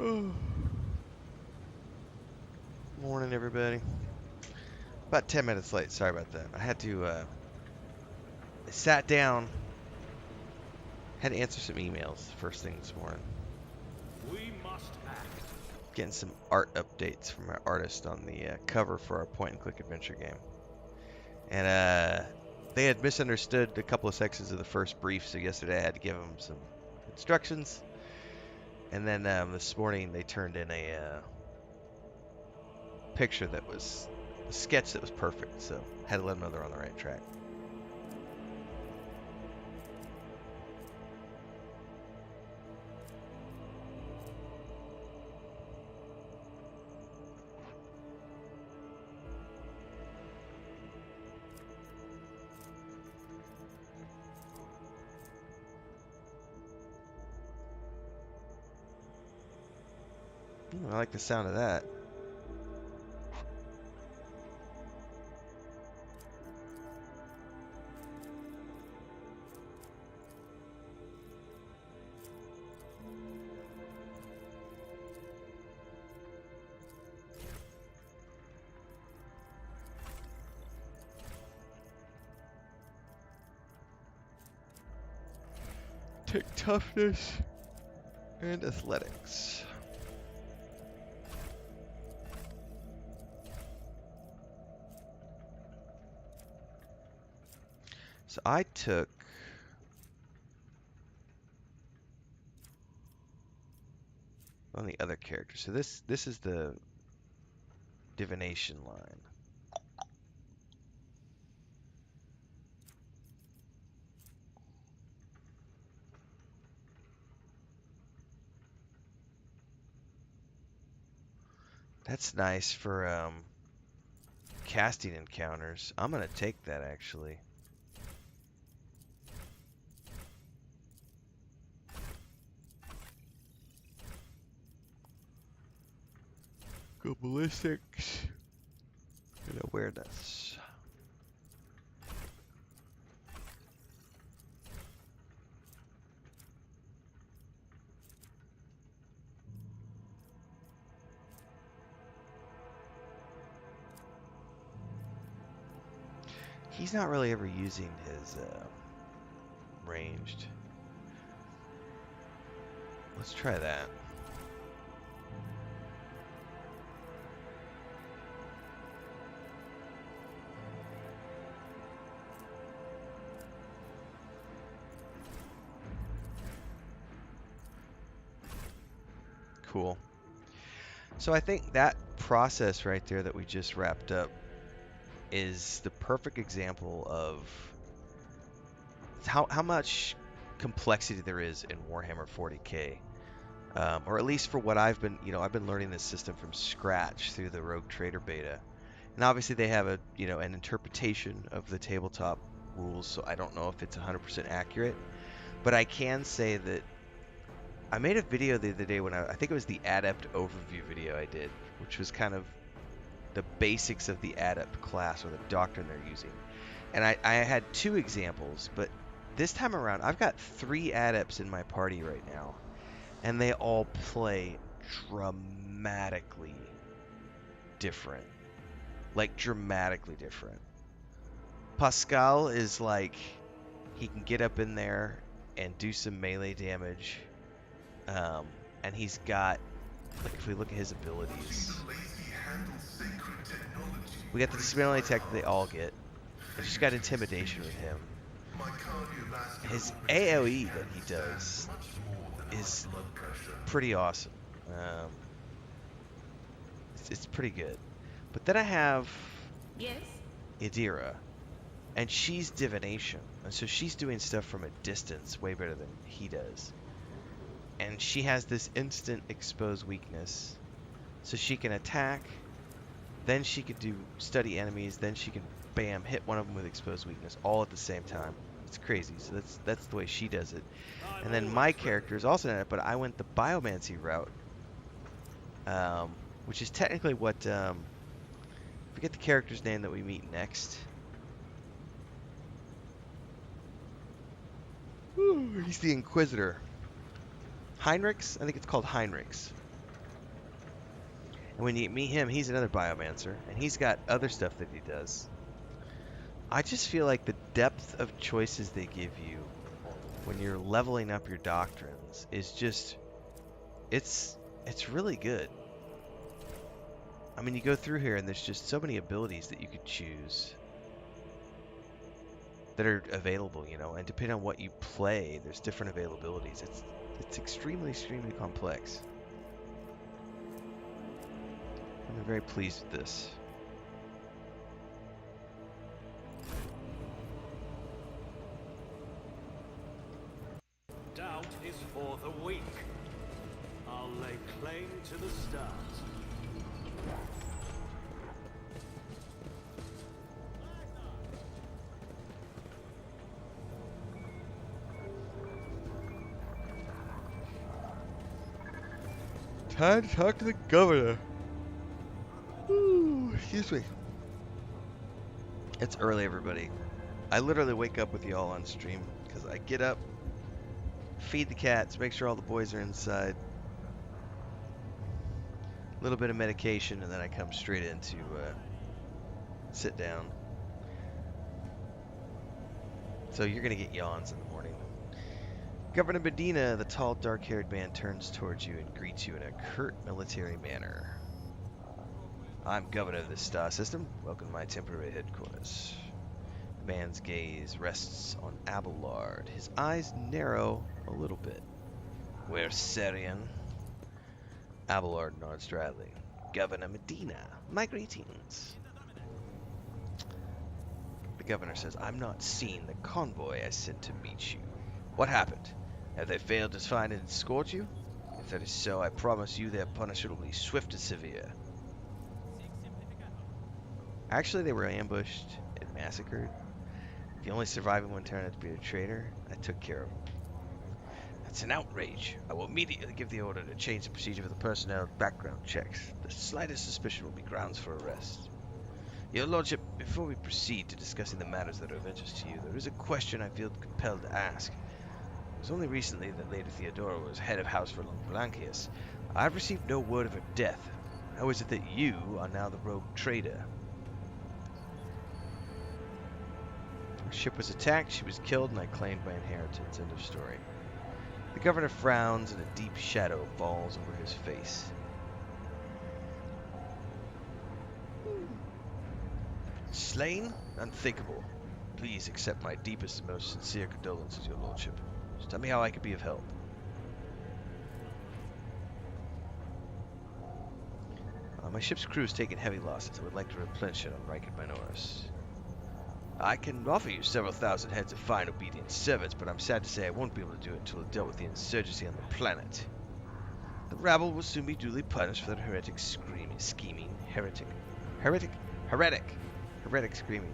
Morning, everybody. About 10 minutes late. Sorry about that. I had to, I sat down, had to answer some emails first thing this morning. We must act. Getting some art updates from our artist on the cover for our point-and-click adventure game. And they had misunderstood a couple of sections of the first brief, so yesterday I had to give them some instructions. And then this morning they turned in a picture that was a sketch that was perfect, so had to let them know they're on the right track. Ooh, I like the sound of that. Take toughness and athletics. So I took on the other character. So this is the divination line. That's nice for casting encounters. I'm gonna take that actually. Go ballistics and awareness. He's not really ever using his ranged. Let's try that. Cool. So I think that process right there that we just wrapped up is the perfect example of how much complexity there is in Warhammer 40K. Or at least for what I've been learning this system from scratch through the Rogue Trader beta. And obviously they have an interpretation of the tabletop rules, so I don't know if it's 100% accurate. But I can say that I made a video the other day when I think it was the Adept overview video I did, which was kind of the basics of the Adept class or the doctrine they're using. And I had two examples, but this time around I've got 3 Adepts in my party right now, and they all play dramatically different. Like dramatically different. Pascal is like, he can get up in there and do some melee damage. And he's got, like, if we look at his abilities, we got the disability tech that they all get. I just got intimidation with him. His AoE that he does is pretty awesome. It's pretty good. But then I have Idira, and she's divination, and so she's doing stuff from a distance way better than he does. And she has this instant exposed weakness, so she can attack, then she can do study enemies, then she can bam hit one of them with exposed weakness all at the same time. It's crazy. So that's the way she does it. And then my character is also in it, but I went the biomancy route, which is technically what forget the character's name that we meet next. Ooh, he's the Inquisitor. Heinrichs? I think it's called Heinrichs. And when you meet him, he's another biomancer, and he's got other stuff that he does. I just feel like the depth of choices they give you when you're leveling up your doctrines is just, it's really good. I mean, you go through here and there's just so many abilities that you could choose that are available, you know, and depending on what you play, there's different availabilities. It's extremely complex. I'm very pleased with this. Doubt is for the weak. I'll lay claim to the stars. Time to talk to the governor. Ooh, excuse me. It's early, everybody. I literally wake up with y'all on stream because I get up, feed the cats, make sure all the boys are inside, a little bit of medication, and then I come straight in to sit down. So you're going to get yawns in the morning. Governor Medina, the tall, dark-haired man, turns towards you and greets you in a curt military manner. I'm governor of this star system. Welcome to my temporary headquarters. The man's gaze rests on Abelard. His eyes narrow a little bit. We're Syrian. Abelard nods dryly. Governor Medina, my greetings. The governor says, I'm not seeing the convoy I sent to meet you. What happened? Have they failed to find and escort you? If that is so, I promise you their punishment will be swift and severe. Actually, they were ambushed and massacred. The only surviving one turned out to be a traitor. I took care of him. That's an outrage. I will immediately give the order to change the procedure for the personnel background checks. The slightest suspicion will be grounds for arrest. Your Lordship, before we proceed to discussing the matters that are of interest to you, there is a question I feel compelled to ask. It was only recently that Lady Theodora was head of House for Blanchius. I've received no word of her death. How is it that you are now the rogue trader? Her ship was attacked, she was killed, and I claimed my inheritance. End of story. The governor frowns, and a deep shadow falls over his face. Slain? Unthinkable. Please accept my deepest and most sincere condolences, Your Lordship. Just tell me how I can be of help. My ship's crew has taken heavy losses. I would like to replenish it on Riken Minoris. I can offer you several thousand heads of fine, obedient servants, but I'm sad to say I won't be able to do it until I've dealt with the insurgency on the planet. The rabble will soon be duly punished for their heretic scheming. Heretic screaming.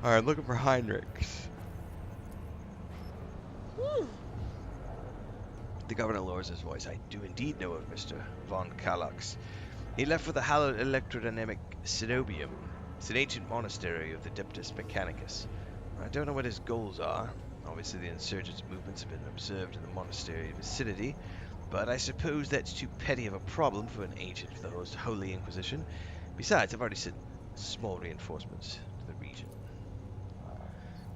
Alright, looking for Heinrichs. The governor lowers his voice. I do indeed know of Mr. von Kallax. He left for the hallowed electrodynamic Cenobium. It's an ancient monastery of the Adeptus Mechanicus. I don't know what his goals are. Obviously the insurgents' movements have been observed in the monastery vicinity, but I suppose that's too petty of a problem for an agent of the Holy Inquisition. Besides, I've already sent small reinforcements to the region.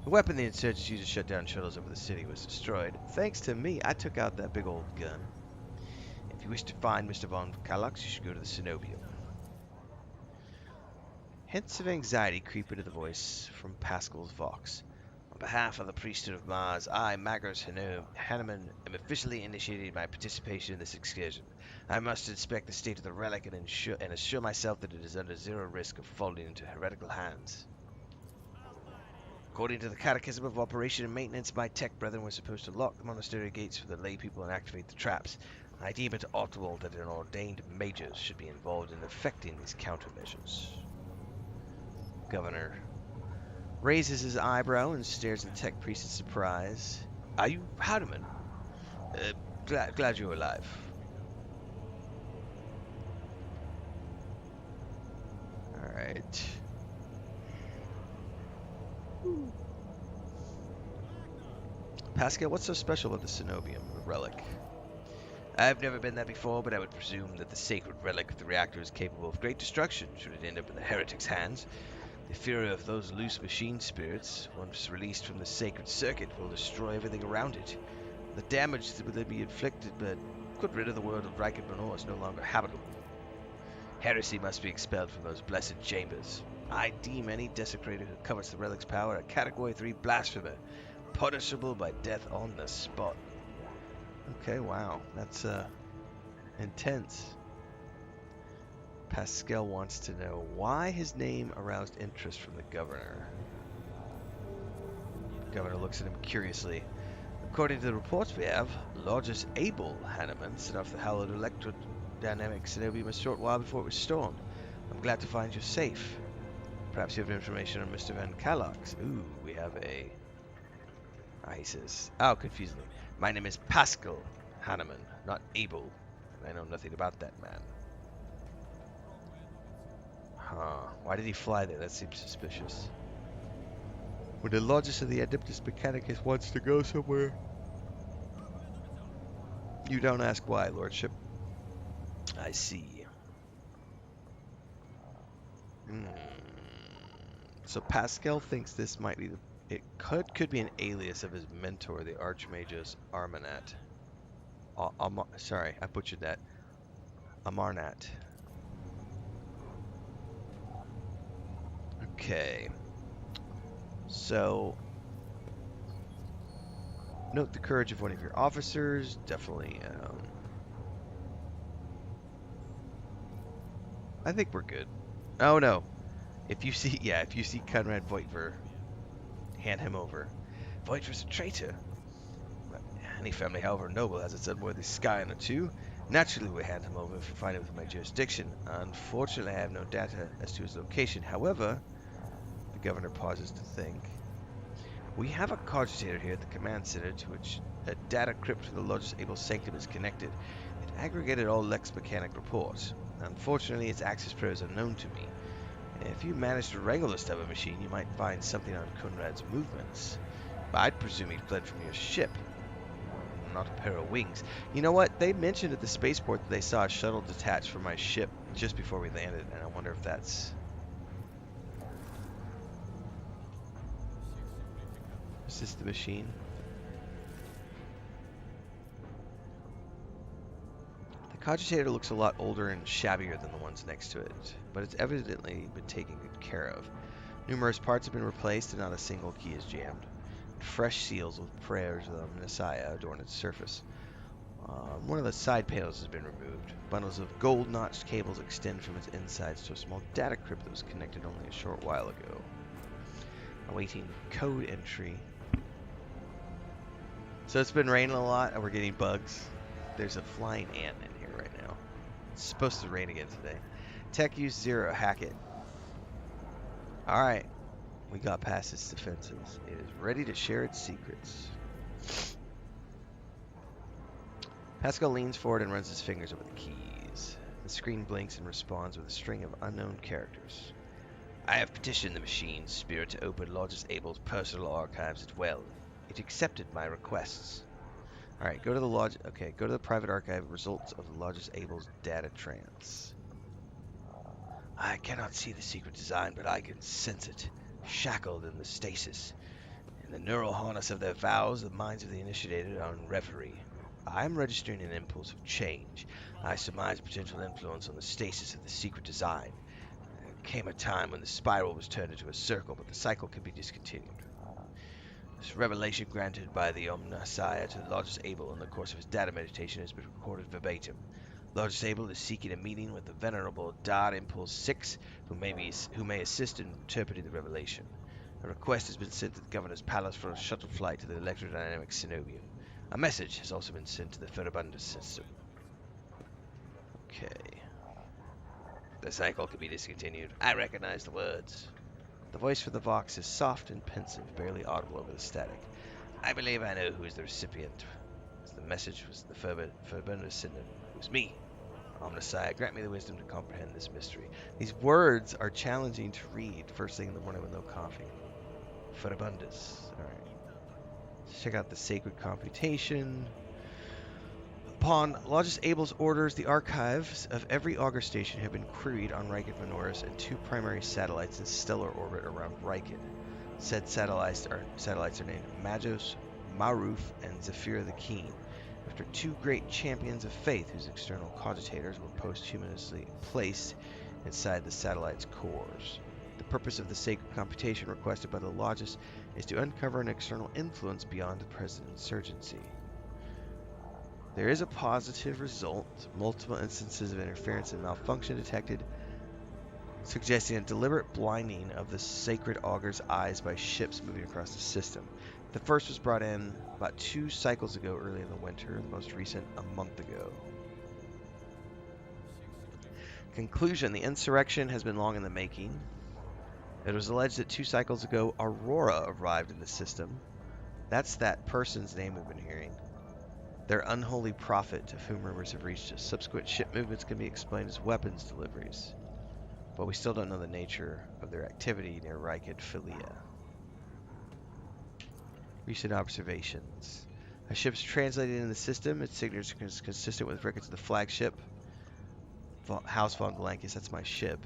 The weapon the insurgents used to shut down shuttles over the city was destroyed. Thanks to me, I took out that big old gun. If you wish to find Mr. von Kallax, you should go to the Cenobium. Hints of anxiety creep into the voice from Pascal's Vox. On behalf of the priesthood of Mars, I, Magros Hanneman, am officially initiating my participation in this excursion. I must inspect the state of the relic and assure myself that it is under zero risk of falling into heretical hands. According to the Catechism of Operation and Maintenance, my tech brethren were supposed to lock the monastery gates for the lay people and activate the traps. I deem it optimal that an ordained magus should be involved in effecting these countermeasures. Governor raises his eyebrow and stares at the tech priest in surprise. Are you Hardiman? Glad you're alive. Alright. Pascal, what's so special about the Cenobium relic? I've never been there before, but I would presume that the sacred relic of the reactor is capable of great destruction should it end up in the heretic's hands. The fury of those loose machine spirits, once released from the sacred circuit, will destroy everything around it. The damage that will be inflicted, but got rid of the world of Reich and Benoit is no longer habitable. Heresy must be expelled from those blessed chambers. I deem any desecrator who covets the relic's power a Category 3 blasphemer, punishable by death on the spot. Okay, wow, that's intense. Pascal wants to know why his name aroused interest from the governor. The governor looks at him curiously. According to the reports we have, Lodges Abel Hanneman set off the hallowed electrodynamic Cenobium a short while before it was stormed. I'm glad to find you're safe. Perhaps you have information on Mr. Van Kallox. Ooh, we have a... he says... Oh, confusingly. My name is Pascal Hanneman, not Abel. I know nothing about that man. Huh. Why did he fly there? That seems suspicious. When the Logis of the Adeptus Mechanicus wants to go somewhere, you don't ask why, Lordship. I see. So Pascal thinks this might be it could be an alias of his mentor, the Archmagus Armanat. Sorry, I butchered that. Amarnat. Okay. So, note the courage of one of your officers. Definitely. I think we're good. Oh no. If you see Conrad Voigtver, hand him over. Voigtver's a traitor. Any family, however noble, has its unworthy scion or two. Naturally, we hand him over if we find him within my jurisdiction. Unfortunately, I have no data as to his location. However, the governor pauses to think. We have a cogitator here at the command center to which a data crypt for the Lodge's Able Sanctum is connected. It aggregated all Lex Mechanic reports. Unfortunately, its access prayer is unknown to me. If you manage to wrangle this type of machine, you might find something on Conrad's movements. But I'd presume he'd fled from your ship. Not a pair of wings. You know what? They mentioned at the spaceport that they saw a shuttle detached from my ship just before we landed, and I wonder if that's... Is this the machine? The cogitator looks a lot older and shabbier than the ones next to it, but it's evidently been taken good care of. Numerous parts have been replaced and not a single key is jammed. Fresh seals with prayers of the Messiah adorn its surface. One of the side panels has been removed. Bundles of gold-notched cables extend from its insides to a small data crypt that was connected only a short while ago. Awaiting code entry. So it's been raining a lot and we're getting bugs. There's a flying ant in here right now. It's supposed to rain again today. Tech use 0, hack it. Alright. We got past its defenses. It is ready to share its secrets. Pascal leans forward and runs his fingers over the keys. The screen blinks and responds with a string of unknown characters. I have petitioned the machine's spirit to open Lodges Abel's personal archives as well. It accepted my requests. Alright, go to the Lodge. Okay, go to the private archive results of the Lodges Abel's data trance. I cannot see the secret design, but I can sense it. Shackled in the stasis. In the neural harness of their vows, the minds of the initiated are in reverie. I am registering an impulse of change. I surmise potential influence on the stasis of the secret design. There came a time when the spiral was turned into a circle, but the cycle can be discontinued. This revelation granted by the Omnissiah to Lodges Abel in the course of his data meditation has been recorded verbatim. Lodges Abel is seeking a meeting with the venerable Dar Impulse 6, who may assist in interpreting the revelation. A request has been sent to the Governor's Palace for a shuttle flight to the electrodynamic Cenobium. A message has also been sent to the Ferabundus system. Okay. The cycle can be discontinued. I recognize the words. The voice for the Vox is soft and pensive, barely audible over the static. I believe I know who is the recipient. As the message was the Ferabundus system. It was me. Omnissiah, grant me the wisdom to comprehend this mystery. These words are challenging to read first thing in the morning with no coffee. Farabundas. Alright. Let's check out the Sacred Computation. Upon Logis Abel's orders, the archives of every augur station have been queried on Rykid Minoris and 2 primary satellites in stellar orbit around Rykid. Said satellites are named Magos, Maruf, and Zephyr the Keen, after 2 great champions of faith whose external cogitators were posthumously placed inside the satellite's cores. The purpose of the sacred computation requested by the Logis is to uncover an external influence beyond the present insurgency. There is a positive result. Multiple instances of interference and malfunction detected, suggesting a deliberate blinding of the sacred augur's eyes by ships moving across the system. The first was brought in about 2 cycles ago early in the winter, the most recent a month ago. Conclusion: the insurrection has been long in the making. It was alleged that 2 cycles ago Aurora arrived in the system. That's that person's name we've been hearing. Their unholy prophet, of whom rumors have reached us. Subsequent ship movements can be explained as weapons deliveries, but we still don't know the nature of their activity near Rykid Philia. Recent observations. A ship's translated in the system. Its signature is consistent with records of the flagship. House von Blankis, that's my ship.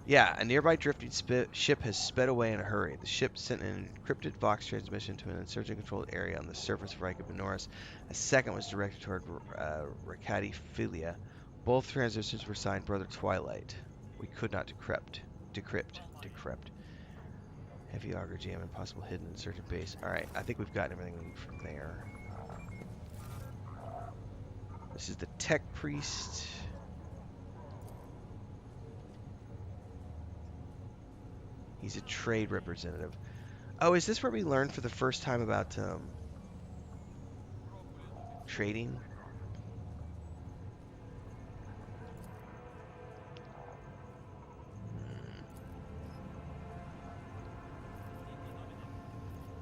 Yeah, a nearby drifting ship has sped away in a hurry. The ship sent an encrypted Vox transmission to an insurgent-controlled area on the surface of Rykid Minoris. A second was directed toward Rakati Philia. Both transmissions were signed Brother Twilight. We could not decrypt. Heavy auger jam and possible hidden insurgent base. Alright, I think we've gotten everything we need from there. This is the Tech Priest. He's a trade representative. Oh, is this where we learned for the first time about trading?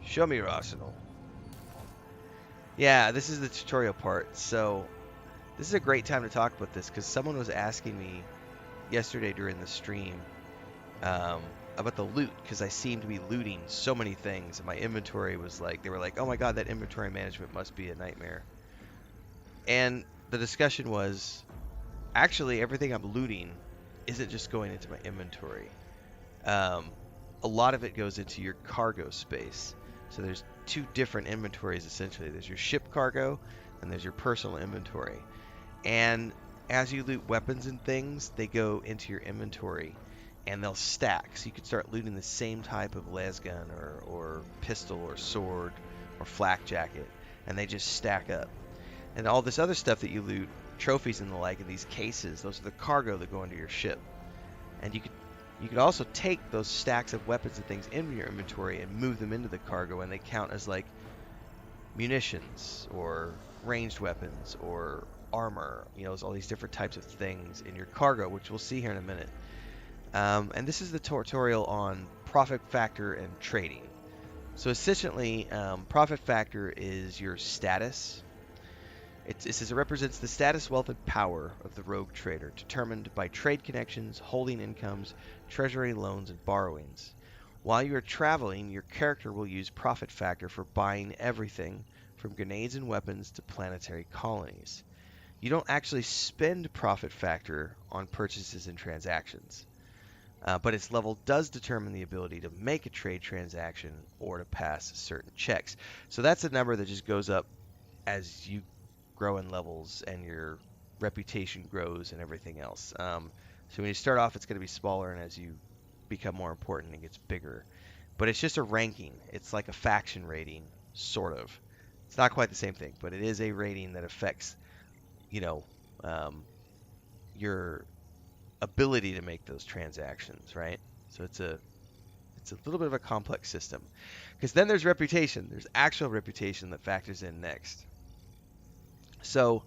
Show me your arsenal. Yeah, this is the tutorial part. So this is a great time to talk about this because someone was asking me yesterday during the stream about the loot, because I seem to be looting so many things, and my inventory was like, they were like, oh my god, that inventory management must be a nightmare. And the discussion was, actually everything I'm looting isn't just going into my inventory. A lot of it goes into your cargo space. So there's 2 different inventories essentially. There's your ship cargo and there's your personal inventory. And as you loot weapons and things, they go into your inventory and they'll stack. So you can start looting the same type of lasgun or pistol or sword or flak jacket, and they just stack up. And all this other stuff that you loot, trophies and the like, in these cases, those are the cargo that go into your ship. And you could also take those stacks of weapons and things in your inventory and move them into the cargo, and they count as like munitions or ranged weapons or armor. You know, there's all these different types of things in your cargo, which we'll see here in a minute. And this is the tutorial on profit factor and trading. So essentially, profit factor is your status. It says it represents the status, wealth, and power of the rogue trader, determined by trade connections, holding incomes, treasury loans, and borrowings. While you are traveling, your character will use profit factor for buying everything from grenades and weapons to planetary colonies. You don't actually spend profit factor on purchases and transactions. But its level does determine the ability to make a trade transaction or to pass certain checks. So that's a number that just goes up as you grow in levels and your reputation grows and everything else. So when you start off, it's going to be smaller, and as you become more important, it gets bigger. But it's just a ranking. It's like a faction rating, sort of. It's not quite the same thing, but it is a rating that affects, your ability to make those transactions, right? So it's a little bit of a complex system, because then there's reputation. There's actual reputation that factors in next. So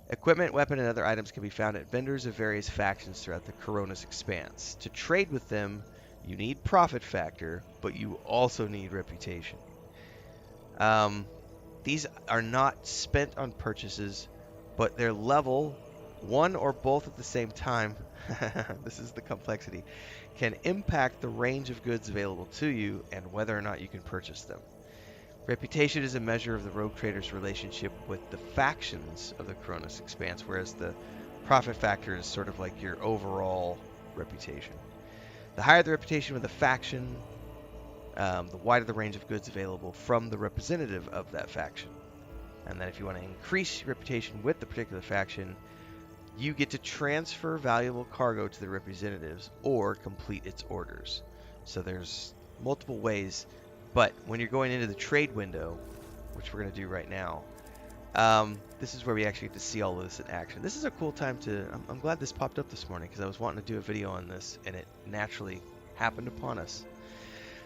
equipment, weapon, and other items can be found at vendors of various factions throughout the Coronis Expanse. To trade with them, you need profit factor, but you also need reputation. These are not spent on purchases, but their level one or both at the same time, this is the complexity, can impact the range of goods available to you and whether or not you can purchase them. Reputation is a measure of the Rogue Trader's relationship with the factions of the Cronus Expanse, whereas the profit factor is sort of like your overall reputation. The higher the reputation with a faction, the wider the range of goods available from the representative of that faction. And then if you want to increase your reputation with the particular faction, you get to transfer valuable cargo to the representatives or complete its orders. So there's multiple ways, but when you're going into the trade window, which we're going to do right now, this is where we actually get to see all of this in action. This is a cool time to, I'm glad this popped up this morning because I was wanting to do a video on this and it naturally happened upon us.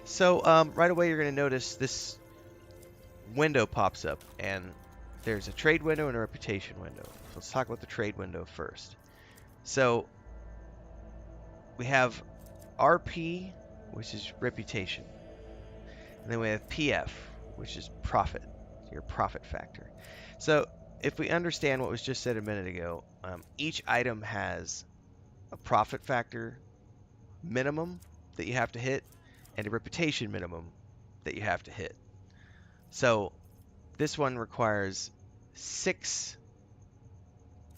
So right away you're going to notice this window pops up and there's a trade window and a reputation window. So let's talk about the trade window first. So we have RP, which is reputation. And then we have PF, which is profit, your profit factor. So if we understand what was just said a minute ago, each item has a profit factor minimum that you have to hit and a reputation minimum that you have to hit. So this one requires 6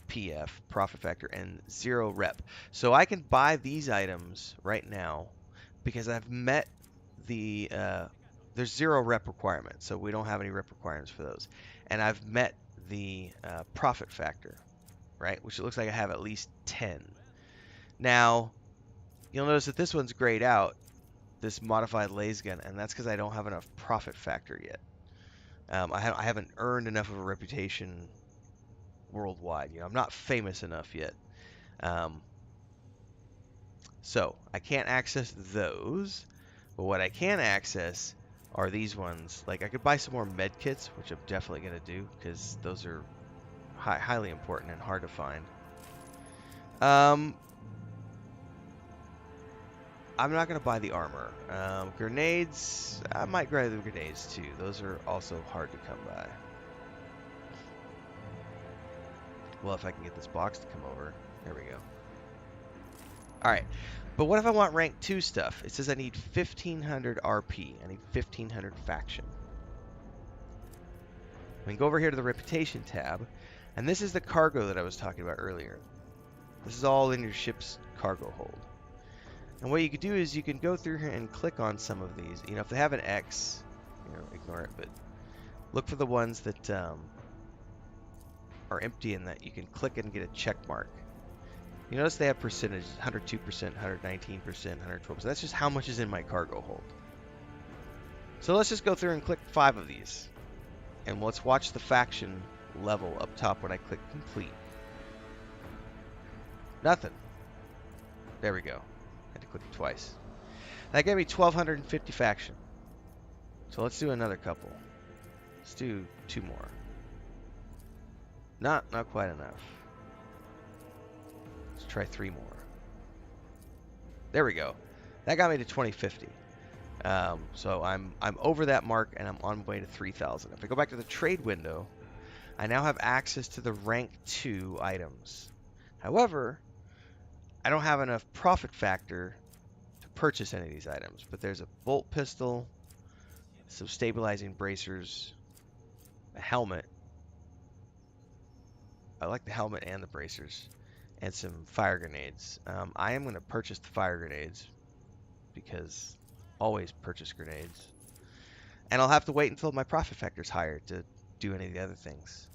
PF, profit factor, and 0 rep. So I can buy these items right now because I've met the, there's 0 rep requirement, so we don't have any rep requirements for those. And I've met the profit factor, right, which it looks like I have at least 10. Now, you'll notice that this one's grayed out, this modified laser gun, and that's because I don't have enough profit factor yet. I haven't earned enough of a reputation worldwide. You know, I'm not famous enough yet. So I can't access those, but what I can access are these ones. Like I could buy some more med kits, which I'm definitely going to do because those are highly important and hard to find. I'm not going to buy the armor. Grenades, I might grab the grenades too. Those are also hard to come by. Well, if I can get this box to come over. There we go. Alright, but what if I want rank 2 stuff? It says I need 1500 RP. I need 1500 faction. We can go over here to the reputation tab, and this is the cargo that I was talking about earlier. This is all in your ship's cargo hold. And what you could do is you can go through here and click on some of these. You know, if they have an X, you know, ignore it, but look for the ones that are empty and that you can click and get a check mark. You notice they have percentages, 102%, 119%, 112%. That's just how much is in my cargo hold. So let's just go through and click 5 of these. And let's watch the faction level up top when I click complete. Nothing. There we go. I had to click it twice. That gave me 1250 faction. So let's do another couple. Let's do 2 more. Not quite enough. Let's try 3 more. There we go. That got me to 2050. So I'm over that mark and I'm on my way to 3000. If I go back to the trade window, I now have access to the rank 2 items. However, I don't have enough profit factor to purchase any of these items, but there's a bolt pistol, some stabilizing bracers, a helmet. I like the helmet and the bracers, and some fire grenades. I am going to purchase the fire grenades because always purchase grenades. And I'll have to wait until my profit factor is higher to do any of the other things.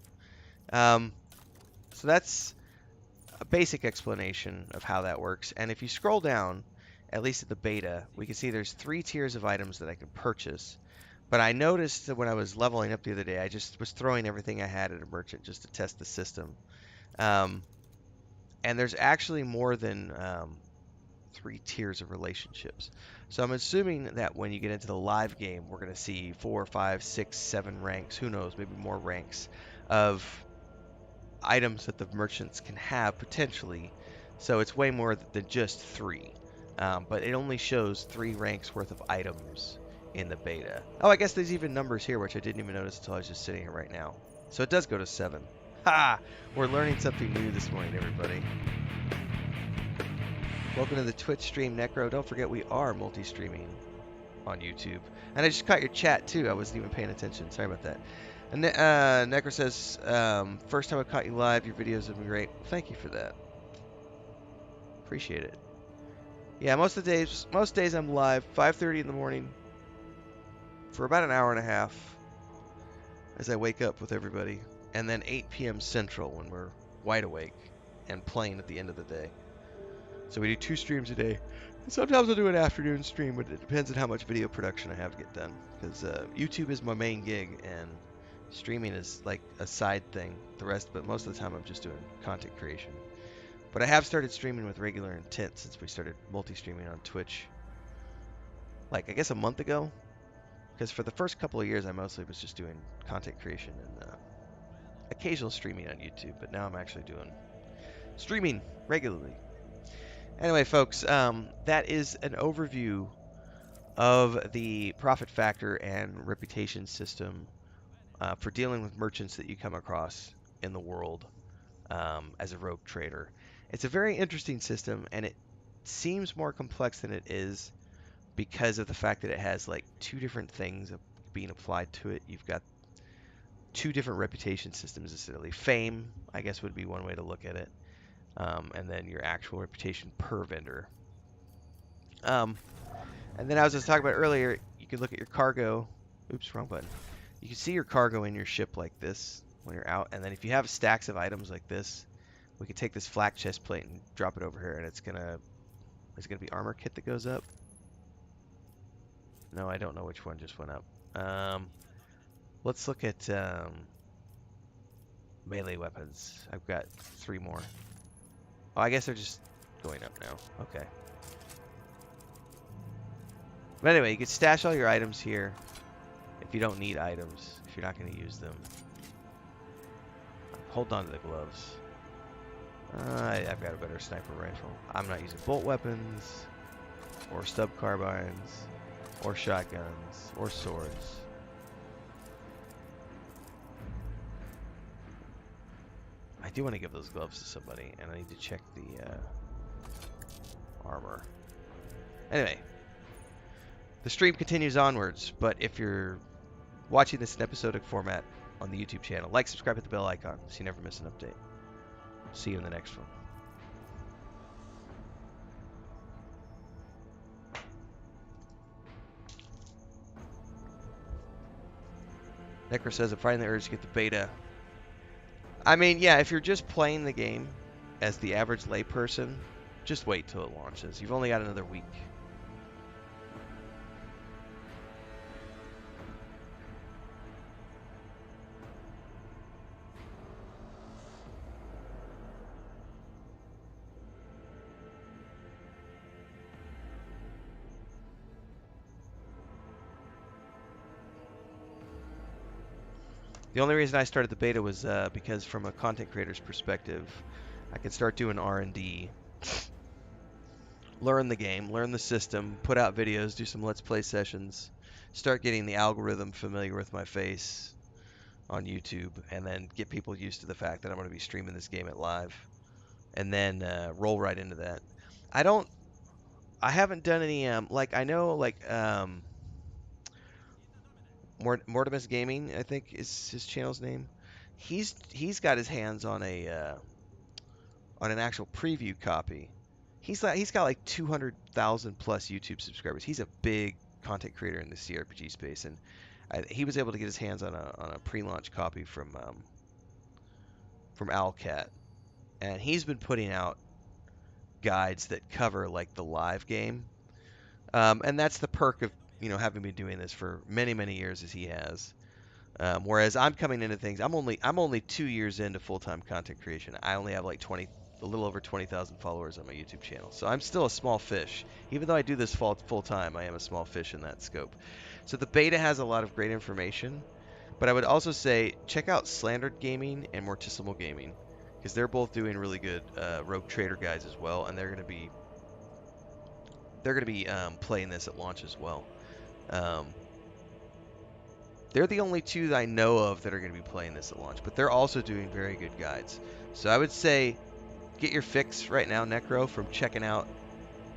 So that's a basic explanation of how that works. And if you scroll down, at least at the beta, we can see there's 3 tiers of items that I can purchase. But I noticed that when I was leveling up the other day, I just was throwing everything I had at a merchant just to test the system. And there's actually more than 3 tiers of relationships. So I'm assuming that when you get into the live game, we're going to see 4, 5, 6, 7 ranks, who knows, maybe more ranks of items that the merchants can have potentially. So it's way more than just 3. But it only shows 3 ranks worth of items in the beta. Oh, I guess there's even numbers here, which I didn't even notice until I was just sitting here right now. So it does go to 7. We're learning something new this morning, everybody. Welcome to the Twitch stream, Necro. Don't forget we are multi-streaming on YouTube. And I just caught your chat, too. I wasn't even paying attention. Sorry about that. And Necro says, first time I caught you live, your videos have been great. Well, thank you for that. Appreciate it. Yeah, most days I'm live 5:30 in the morning for about an hour and a half as I wake up with everybody, and then 8 p.m. Central when we're wide awake and playing at the end of the day. So we do 2 streams a day. And sometimes I'll do an afternoon stream, but it depends on how much video production I have to get done. Because YouTube is my main gig, and streaming is like a side thing. But most of the time I'm just doing content creation. But I have started streaming with regular intent since we started multi-streaming on Twitch, like I guess a month ago. Because for the first couple of years I mostly was just doing content creation and occasional streaming on YouTube. But now I'm actually doing streaming regularly. Anyway, folks, that is an overview of the profit factor and reputation system for dealing with merchants that you come across in the world as a rogue trader. It's a very interesting system, and it seems more complex than it is because of the fact that it has like 2 different things being applied to it. You've got 2 different reputation systems, essentially. Fame, I guess, would be one way to look at it. And then your actual reputation per vendor. And then, as I was talking about earlier, you can look at your cargo. Oops, wrong button. You can see your cargo in your ship like this when you're out. And then if you have stacks of items like this, we could take this flak chest plate and drop it over here, and it's gonna be armor kit that goes up. No, I don't know which one just went up. Let's look at melee weapons. I've got 3 more. Oh, I guess they're just going up now. Okay. But anyway, you can stash all your items here if you don't need items, if you're not going to use them. Hold on to the gloves. I've got a better sniper rifle. I'm not using bolt weapons, or stub carbines, or shotguns, or swords. I do want to give those gloves to somebody, and I need to check the armor. Anyway, the stream continues onwards, but if you're watching this in episodic format on the YouTube channel, like, subscribe, hit the bell icon so you never miss an update. See you in the next one. Necro says, I'm finding the urge to get the beta. I mean, yeah, if you're just playing the game as the average layperson, just wait till it launches. You've only got another week. The only reason I started the beta was because from a content creator's perspective, I can start doing R&D, learn the game, learn the system, put out videos, do some Let's Play sessions, start getting the algorithm familiar with my face on YouTube, and then get people used to the fact that I'm going to be streaming this game at live, and then roll right into that. I haven't done any, like, I know, like, Mortimus Gaming, I think is his channel's name. He's got his hands on an actual preview copy. He's got like 200,000 plus YouTube subscribers. He's a big content creator in the CRPG space, and he was able to get his hands on a pre-launch copy from Owlcat, and he's been putting out guides that cover like the live game, and that's the perk of having been doing this for many years as he has. Whereas I'm coming into things, I'm only 2 years into full-time content creation. I only have like a little over 20,000 followers on my YouTube channel, so I'm still a small fish. Even though I do this full-time, I am a small fish in that scope. So the beta has a lot of great information, but I would also say check out Slandered Gaming and Mortissimo Gaming, because they're both doing really good Rogue Trader guides as well, and they're gonna be playing this at launch as well. They're the only two that I know of that are going to be playing this at launch, but they're also doing very good guides. So I would say get your fix right now, Necro, from checking out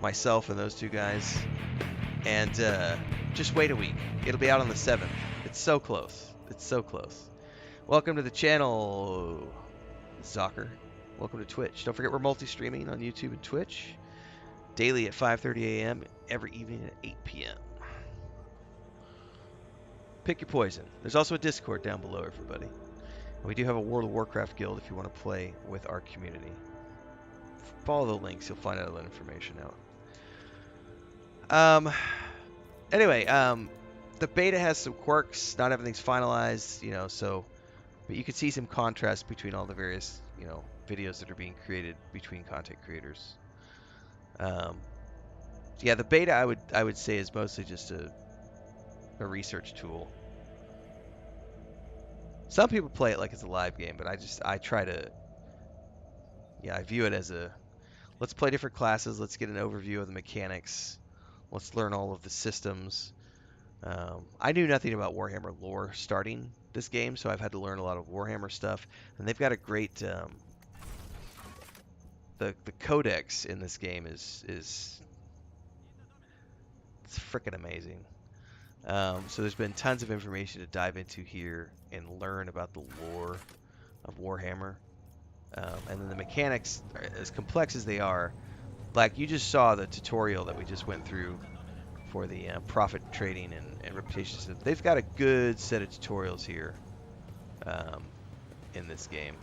myself and those two guys, and just wait a week. It'll be out on the 7th. It's so close. It's so close. Welcome to the channel, Zocker. Welcome to Twitch. Don't forget we're multi-streaming on YouTube and Twitch daily at 5:30 a.m. every evening at 8 p.m. Pick your poison. There's also a Discord down below, everybody. And we do have a World of Warcraft guild if you want to play with our community. Follow the links, you'll find out all that information out. Anyway, the beta has some quirks. Not everything's finalized, you know, so, but you can see some contrast between all the various, you know, videos that are being created between content creators. Yeah, the beta I would say is mostly just a research tool. Some people play it like it's a live game, but I try to, yeah, I view it as a, let's play different classes, let's get an overview of the mechanics, let's learn all of the systems. I knew nothing about Warhammer lore starting this game, so I've had to learn a lot of Warhammer stuff, and they've got a great, the codex in this game is it's freaking amazing. So there's been tons of information to dive into here and learn about the lore of Warhammer. And then the mechanics, as complex as they are, like you just saw the tutorial that we just went through for the profit trading and reputation system. They've got a good set of tutorials here in this game.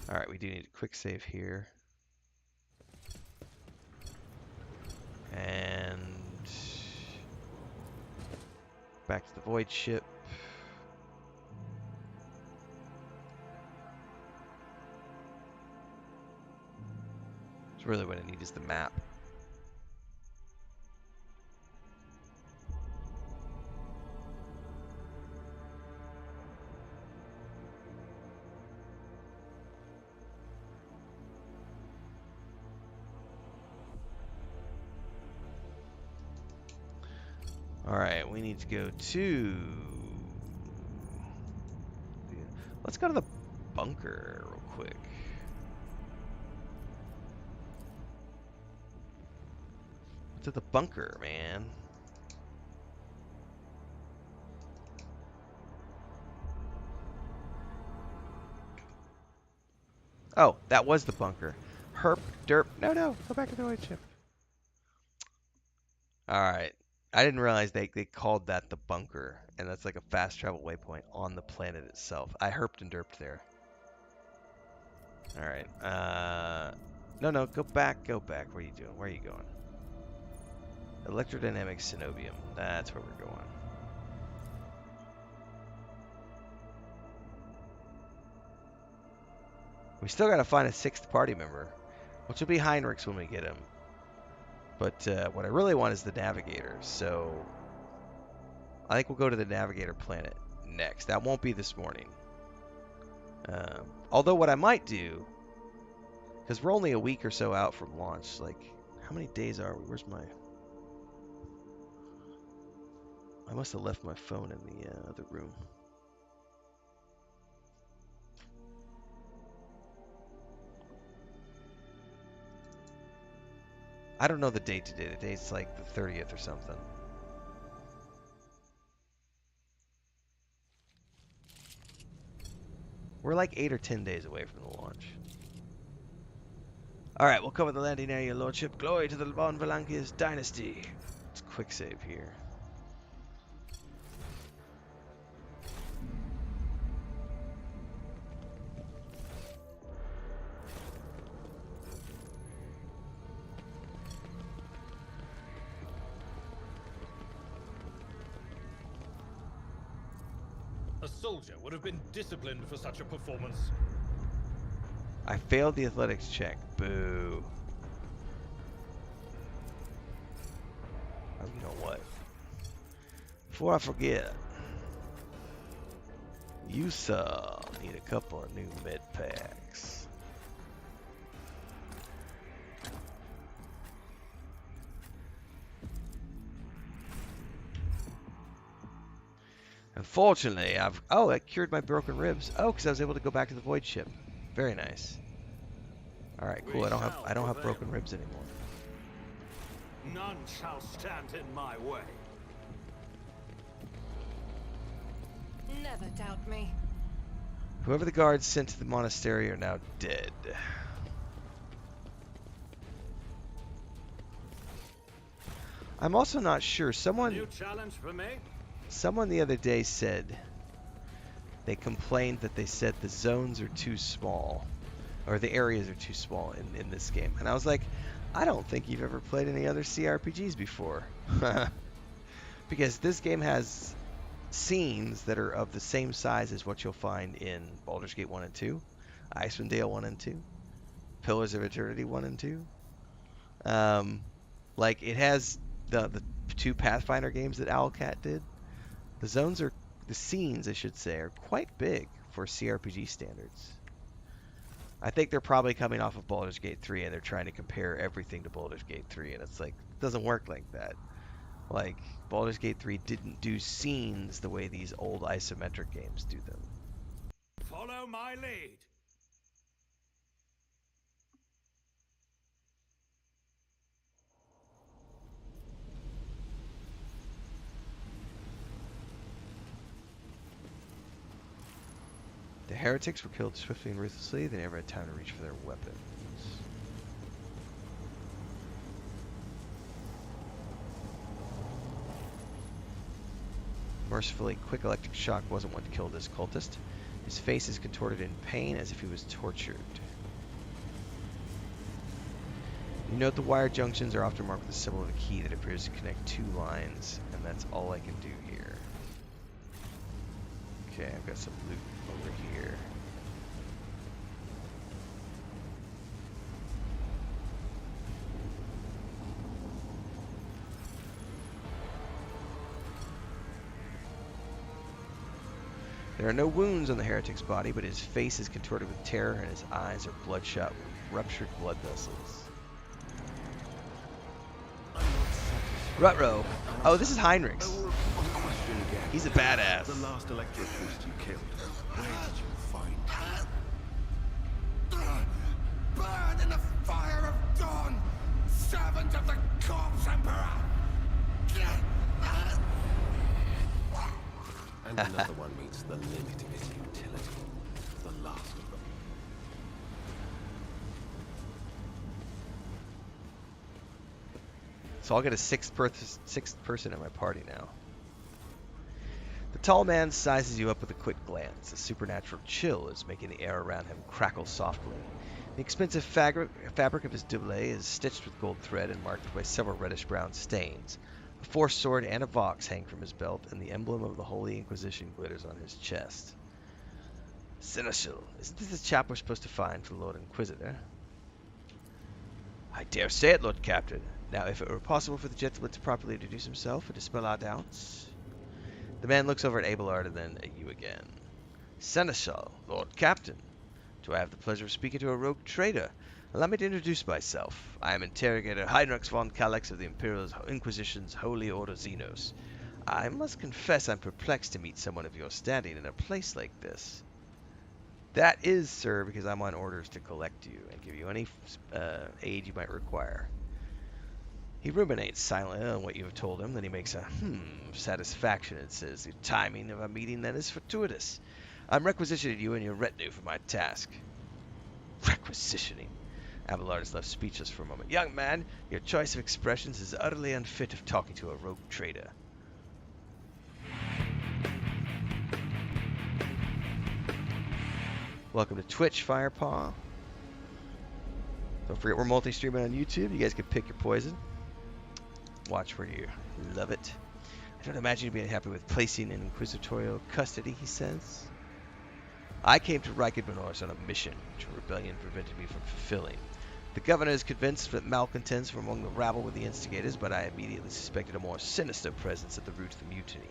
Alright, we do need a quick save here. And back to the void ship. It's really what I need is the map. Alright, we need to go to... Let's go to the bunker real quick. To the bunker, man. Oh, that was the bunker. Herp, derp. No, go back to the white ship. Alright. I didn't realize they called that the bunker, and that's like a fast travel waypoint on the planet itself. I herped and derped there. Alright. No, go back. Where are you doing? Where are you going? Electrodynamic Cenobium. That's where we're going. We still gotta find a 6th party member, which will be Heinrichs when we get him. But what I really want is the Navigator, so I think we'll go to the Navigator planet next. That won't be this morning. Although what I might do, because we're only a week or so out from launch, like, how many days are we? Where's my... I must have left my phone in the other room. I don't know the date today. The date's like the 30th or something. We're like 8 or 10 days away from the launch. Alright, we'll cover the landing area, Lordship. Glory to the Von Valankia's dynasty. Let's quick save here. A soldier would have been disciplined for such a performance. I failed the athletics check. Boo. Oh, you know what? Before I forget, you need a couple of new med packs. Unfortunately, oh, that cured my broken ribs. Oh, because I was able to go back to the void ship. Very nice. All right, cool. I don't have broken ribs anymore. None shall stand in my way. Never doubt me. Whoever the guards sent to the monastery are now dead. I'm also not sure. New challenge for me? Someone the other day said they complained that they said the zones are too small, or the areas are too small in this game. And I was like, I don't think you've ever played any other CRPGs before. Because this game has scenes that are of the same size as what you'll find in Baldur's Gate 1 and 2, Icewind Dale 1 and 2, Pillars of Eternity 1 and 2. Like, it has the two Pathfinder games that Owlcat did. The scenes, I should say, are quite big for CRPG standards. I think they're probably coming off of Baldur's Gate 3 and they're trying to compare everything to Baldur's Gate 3, and it's like, it doesn't work like that. Like, Baldur's Gate 3 didn't do scenes the way these old isometric games do them. Follow my lead. The heretics were killed swiftly and ruthlessly. They never had time to reach for their weapons. Mercifully, quick electric shock wasn't what killed this cultist. His face is contorted in pain as if he was tortured. You note the wire junctions are often marked with a symbol of a key that appears to connect two lines, and that's all I can do here. Okay, I've got some loot over here. There are no wounds on the heretic's body, but his face is contorted with terror and his eyes are bloodshot with ruptured blood vessels. Rutro. Oh, this is Heinrich's. He's a badass. The last electro priest you killed. Where did you find him? Burn in the fire of dawn, servant of the corpse emperor. And another one meets the limit of its utility. The last of them. So I'll get a sixth person in my party now. The tall man sizes you up with a quick glance. A supernatural chill is making the air around him crackle softly. The expensive fabric of his doublet is stitched with gold thread and marked by several reddish-brown stains. A force sword and a vox hang from his belt, and the emblem of the Holy Inquisition glitters on his chest. Seneschal, isn't this the chap we're supposed to find for the Lord Inquisitor? I dare say it, Lord Captain. Now, if it were possible for the gentleman to properly introduce himself and dispel our doubts. The man looks over at Abelard and then at you again. Seneschal, Lord Captain. Do I have the pleasure of speaking to a rogue trader? Allow me to introduce myself. I am Interrogator Heinrich von Kalex of the Imperial Inquisition's Holy Order Xenos. I must confess I'm perplexed to meet someone of your standing in a place like this. That is, sir, because I'm on orders to collect you and give you any aid you might require. He ruminates silently on what you have told him, then he makes a satisfaction and says, the timing of our meeting then is fortuitous. I'm requisitioning you and your retinue for my task. Requisitioning? Abelard is left speechless for a moment. Young man, your choice of expressions is utterly unfit of talking to a rogue trader. Welcome to Twitch, Firepaw. Don't forget we're multi-streaming on YouTube. You guys can pick your poison. Watch where you love it. I don't imagine you being happy with placing in inquisitorial custody, he says. I came to Reichenbach on a mission, which a rebellion prevented me from fulfilling. The governor is convinced that malcontents were among the rabble with the instigators, but I immediately suspected a more sinister presence at the root of the mutiny.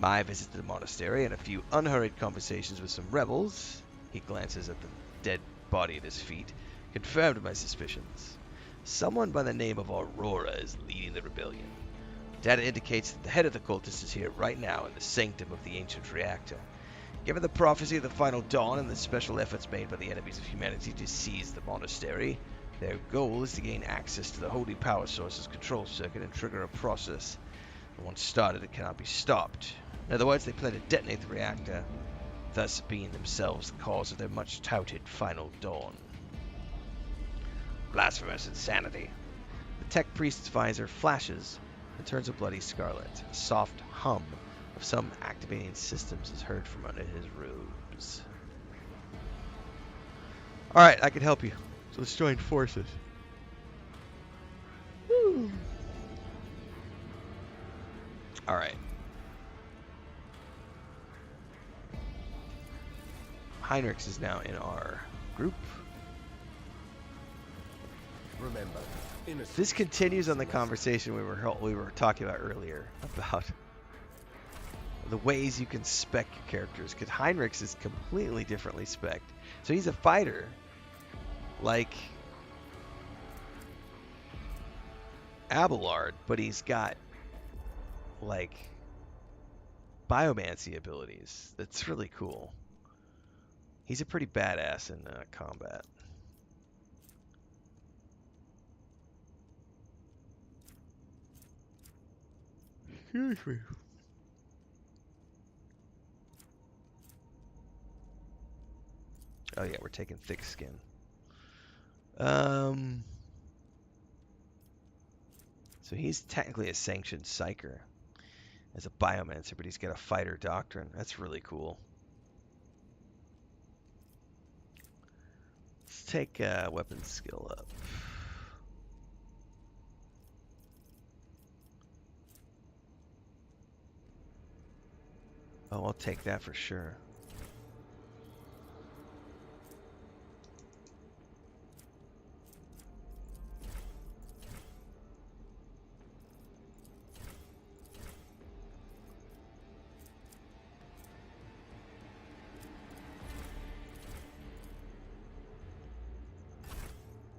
My visit to the monastery and a few unhurried conversations with some rebels, he glances at the dead body at his feet, confirmed my suspicions. Someone by the name of Aurora is leading the rebellion. Data indicates that the head of the cultists is here right now in the sanctum of the ancient reactor. Given the prophecy of the final dawn and the special efforts made by the enemies of humanity to seize the monastery, their goal is to gain access to the holy power source's control circuit and trigger a process. And once started, it cannot be stopped. In other words, they plan to detonate the reactor, thus being themselves the cause of their much-touted final dawn. Blasphemous insanity. The tech priest's visor flashes and turns a bloody scarlet. A soft hum of some activating systems is heard from under his robes. Alright, I can help you. So let's join forces. Woo. Alright. Heinrichs is now in our group. Remember, This continues on the conversation we were talking about earlier about the ways you can spec your characters, because Heinrichs is completely differently spec'd. So he's a fighter, like Abelard, but he's got like biomancy abilities. That's really cool. He's a pretty badass in combat. Excuse me. Oh yeah, we're taking thick skin. So he's technically a sanctioned psyker as a biomancer, but he's got a fighter doctrine. That's really cool. Let's take weapon skill up. Oh, I'll take that for sure.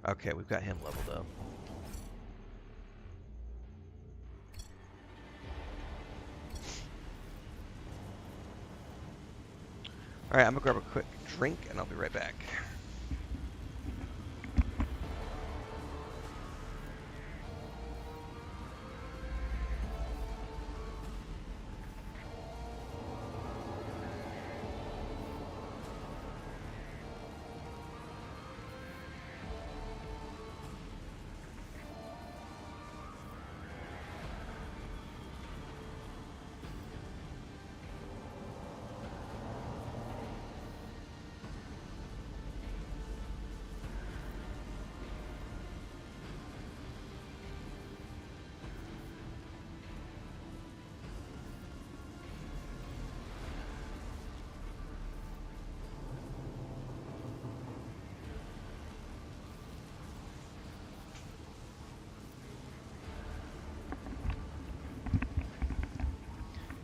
Okay, we've got him leveled up. Alright, I'm gonna grab a quick drink and I'll be right back.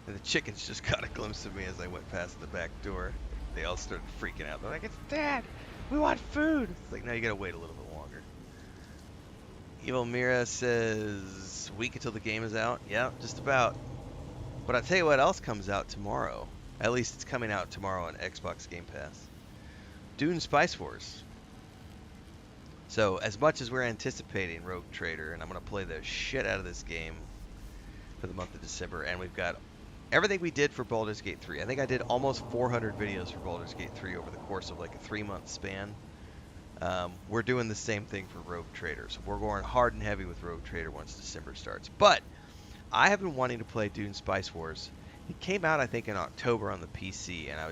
And the chickens just got a glimpse of me as I went past the back door. They all started freaking out. They're like, "It's Dad! We want food!" It's like, no, you gotta wait a little bit longer. Evil Mira says, week until the game is out. Yeah, just about. But I'll tell you what else comes out tomorrow. At least it's coming out tomorrow on Xbox Game Pass. Dune Spice Wars. So, as much as we're anticipating Rogue Trader, and I'm going to play the shit out of this game for the month of December, and we've got everything we did for Baldur's Gate 3. I think I did almost 400 videos for Baldur's Gate 3 over the course of like a 3-month span. We're doing the same thing for Rogue Trader. So we're going hard and heavy with Rogue Trader once December starts. But I have been wanting to play Dune Spice Wars. It came out, I think, in October on the PC, and I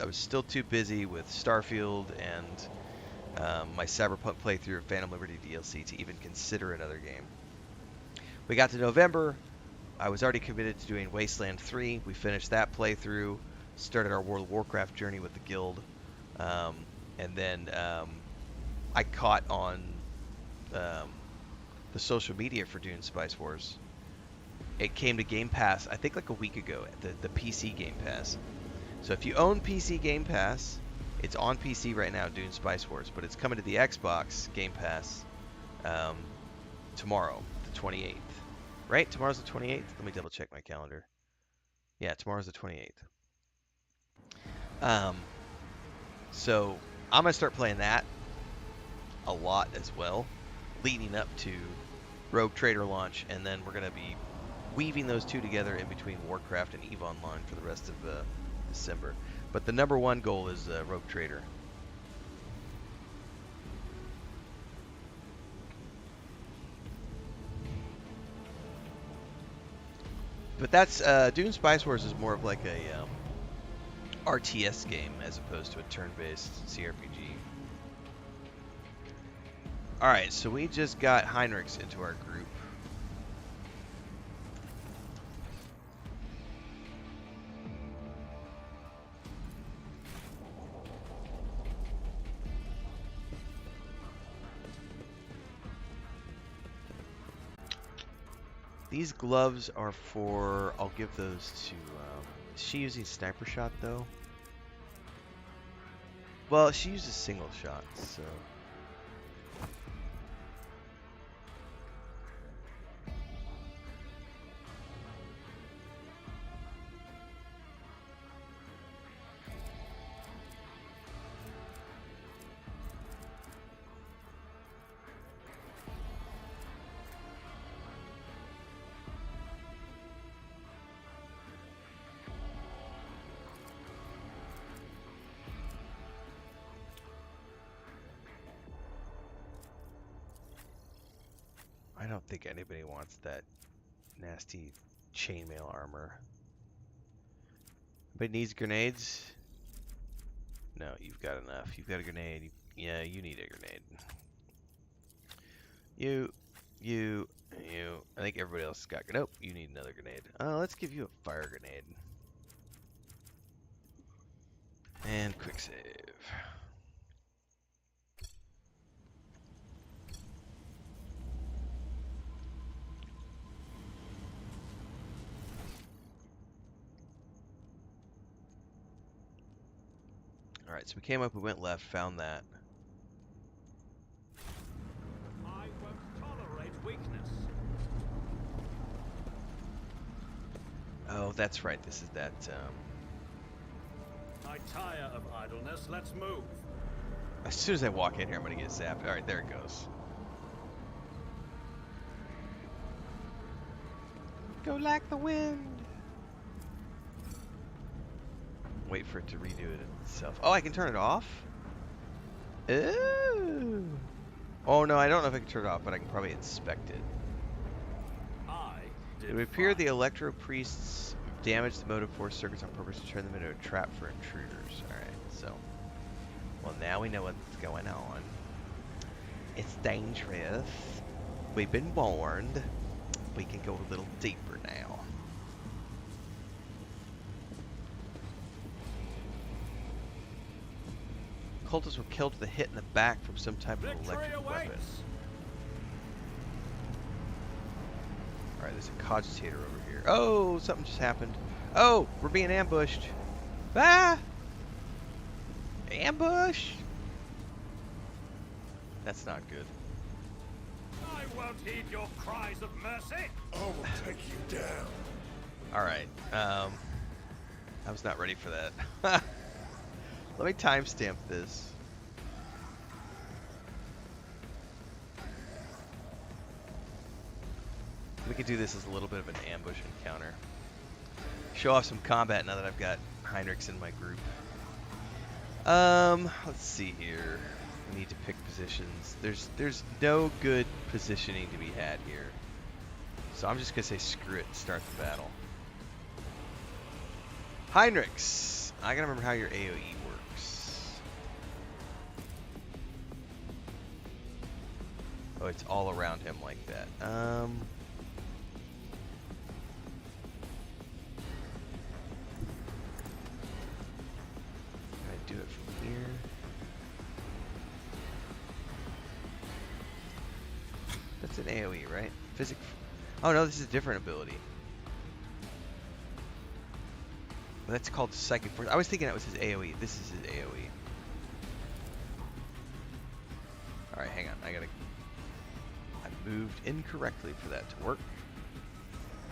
was still too busy with Starfield and my Cyberpunk playthrough of Phantom Liberty DLC to even consider another game. We got to November. I was already committed to doing Wasteland 3. We finished that playthrough, started our World of Warcraft journey with the guild, and then I caught on the social media for Dune Spice Wars. It came to Game Pass, I think like a week ago, the PC Game Pass. So if you own PC Game Pass, it's on PC right now, Dune Spice Wars, but it's coming to the Xbox Game Pass tomorrow, the 28th. Right? Tomorrow's the 28th? Let me double check my calendar. Yeah, tomorrow's the 28th. So I'm going to start playing that a lot as well, leading up to Rogue Trader launch, and then we're going to be weaving those two together in between Warcraft and EVE Online for the rest of December. But the number one goal is Rogue Trader. But that's Dune Spice Wars is more of like a RTS game as opposed to a turn-based CRPG. All right, so we just got Heinrichs into our group. These gloves are for, I'll give those to, is she using sniper shot though? Well, she uses single shot, so. I don't think anybody wants that nasty chainmail armor. But needs grenades? No, you've got enough. You've got a grenade. Yeah, you need a grenade. You. I think everybody else has got. Nope, you need another grenade. Let's give you a fire grenade. And quick save. Alright, so we came up, we went left, found that. I won't tolerate weakness. Oh, that's right, this is that, I tire of idleness. Let's move. as soon as I walk in here, I'm gonna get zapped. Alright, there it goes. Go like the wind! Wait for it to redo it itself. Oh, I can turn it off? Ooh. Oh no, I don't know if I can turn it off, but I can probably inspect it. It would appear the Electro Priests damaged the motive force circuits on purpose to turn them into a trap for intruders. Alright, so. Well, now we know what's going on. It's dangerous. We've been warned. We can go a little deeper now. Cultists were killed with a hit in the back from some type of electric weapon. Alright, there's a cogitator over here. Oh, something just happened. Oh, we're being ambushed. Ah! Ambush! That's not good. I won't heed your cries of mercy. I will take you down. Alright, I was not ready for that. Let me timestamp this. We could do this as a little bit of an ambush encounter. Show off some combat now that I've got Heinrichs in my group. Let's see here. We need to pick positions. There's no good positioning to be had here. So I'm just gonna say screw it and start the battle. Heinrichs! I gotta remember how your AoE works. Oh, it's all around him like that. Can I do it from here? That's an AoE, right? Oh no, this is a different ability. Well, that's called Psychic Force. I was thinking that was his AoE. This is his AoE. Alright, hang on. I moved incorrectly for that to work.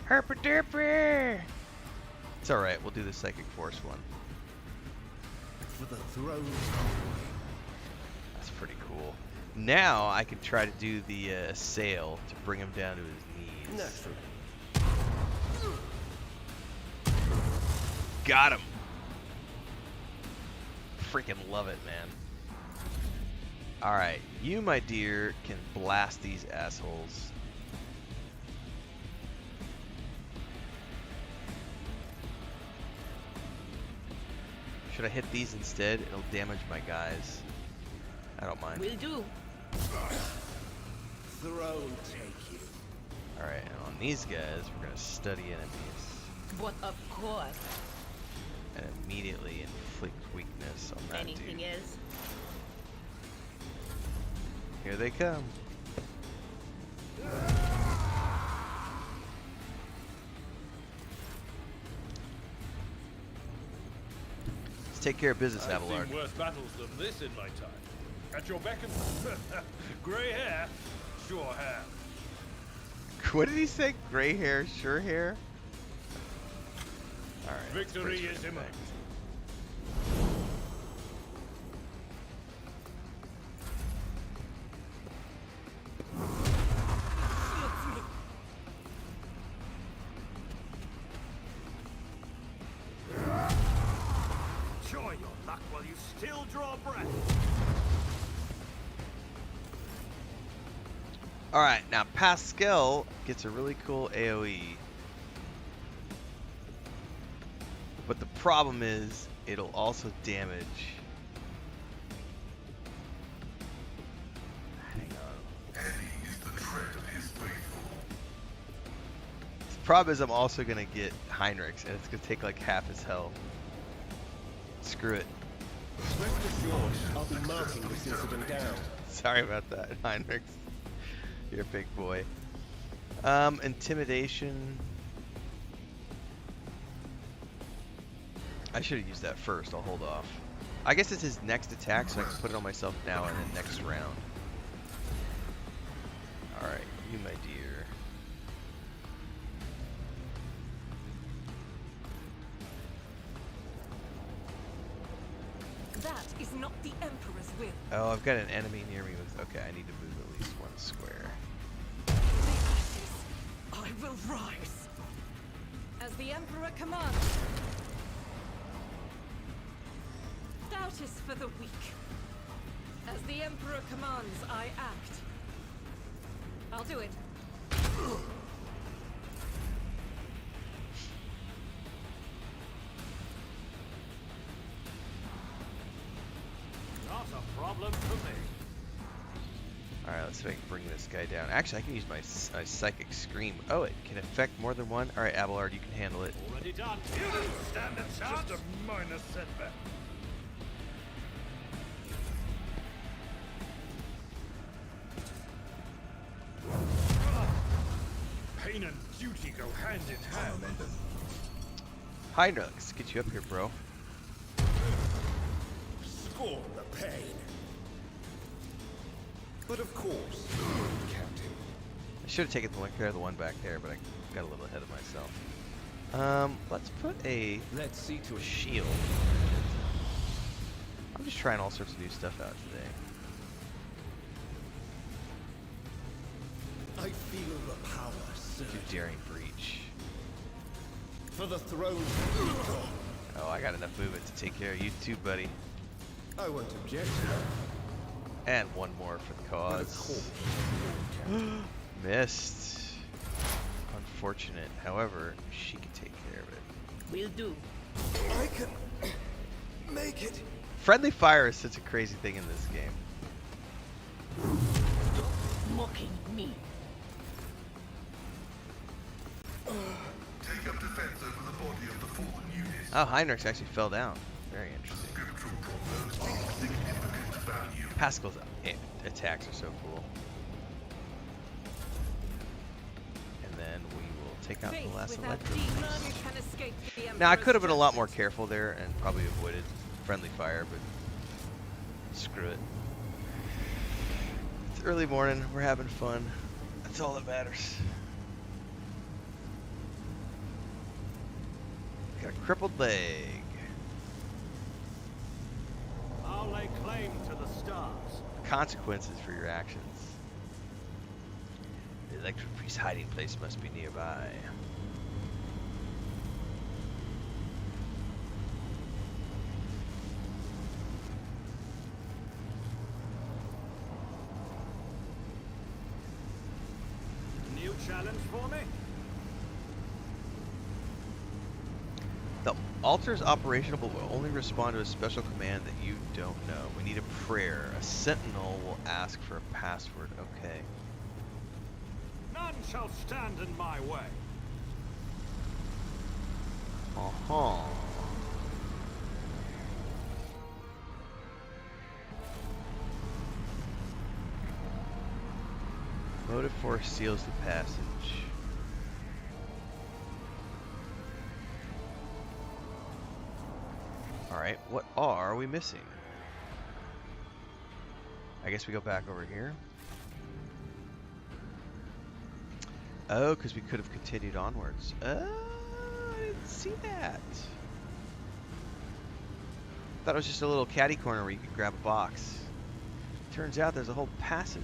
Herper derper! It's alright, we'll do the Psychic Force one. For the thrones. That's pretty cool. Now I can try to do the sail to bring him down to his knees. Naturally. Got him! Freaking love it, man. Alright, you, my dear, can blast these assholes. Should I hit these instead? It'll damage my guys. I don't mind. Will do. Throne take you. Alright, and on these guys, we're going to study enemies. But of course. And immediately inflict weakness on that Anything dude. else? Here they come. Let's take care of business, I've Abelard. seen worse battles than this in my time. At your beck and grey hair, sure have. What did he say? Gray hair, sure hair? Alright. let's Victory brace is for imminent. impact. Enjoy your luck while you still draw breath. Alright, now Pascal gets a really cool AoE. But the problem is, it'll also damage. Hang on. The problem is I'm also gonna get Heinrichs, and it's gonna take like half his health. Screw it. Rest assured, I'll be marking this incident down. Sorry about that, Heinrichs. You're a big boy. Intimidation. I should have used that first. I'll hold off. I guess it's his next attack, so I can put it on myself now in the next round. Alright, you, my dear. That is not the Emperor's will. Oh, I've got an enemy near me with... Okay, I need to move at least one square. The ashes, I will rise. As the Emperor commands. Doubt is for the weak. As the Emperor commands, I act. I'll do it. Not a problem for me. Alright, let's see if I can bring this guy down. Actually, I can use my Psychic Scream. Oh, it can affect more than one? Alright, Abelard, you can handle it. Already done. You don't stand a chance. Just a minor setback. Pain and duty go hand in hand. Heinrich, let's get you up here, bro. Scorn the pain. But of course, Captain. I should have taken care of the one back there, but I got a little ahead of myself. Let's put a Let's see to it. shield. I'm just trying all sorts of new stuff out today. I feel the power surge. Do Daring Breach. For the throne. Oh, I got enough movement to take care of you too, buddy. I won't object. And one more for the But of cause. course, Captain. Missed. Unfortunate. However, she can take care of it. Will do. I can make it. Friendly fire is such a crazy thing in this game. Stop mocking me. Take up defense over the body of the fallen unit. Oh, Heinrichs actually fell down. Very interesting. Scriptural proverbs take significant value. Pascal's attacks are so cool. And then we will take out Faith the last without electric. deed, none can escape the Emperor's Now, I could have been a lot more judgment. careful there and probably avoided friendly fire, but screw it. It's early morning. We're having fun. That's all that matters. crippled leg. I'll lay claim to the stars. Consequences for your actions. The electric priest's hiding place must be nearby. New challenge for me? The altar is operational but will only respond to a special command that you don't know. We need a prayer. A sentinel will ask for a password. Okay. None shall stand in my way. Uh-huh. Motive force seals the passage. Alright, what are we missing? I guess we go back over here. Oh, because we could have continued onwards. I didn't see that. Thought it was just a little caddy corner where you could grab a box. Turns out there's a whole passage.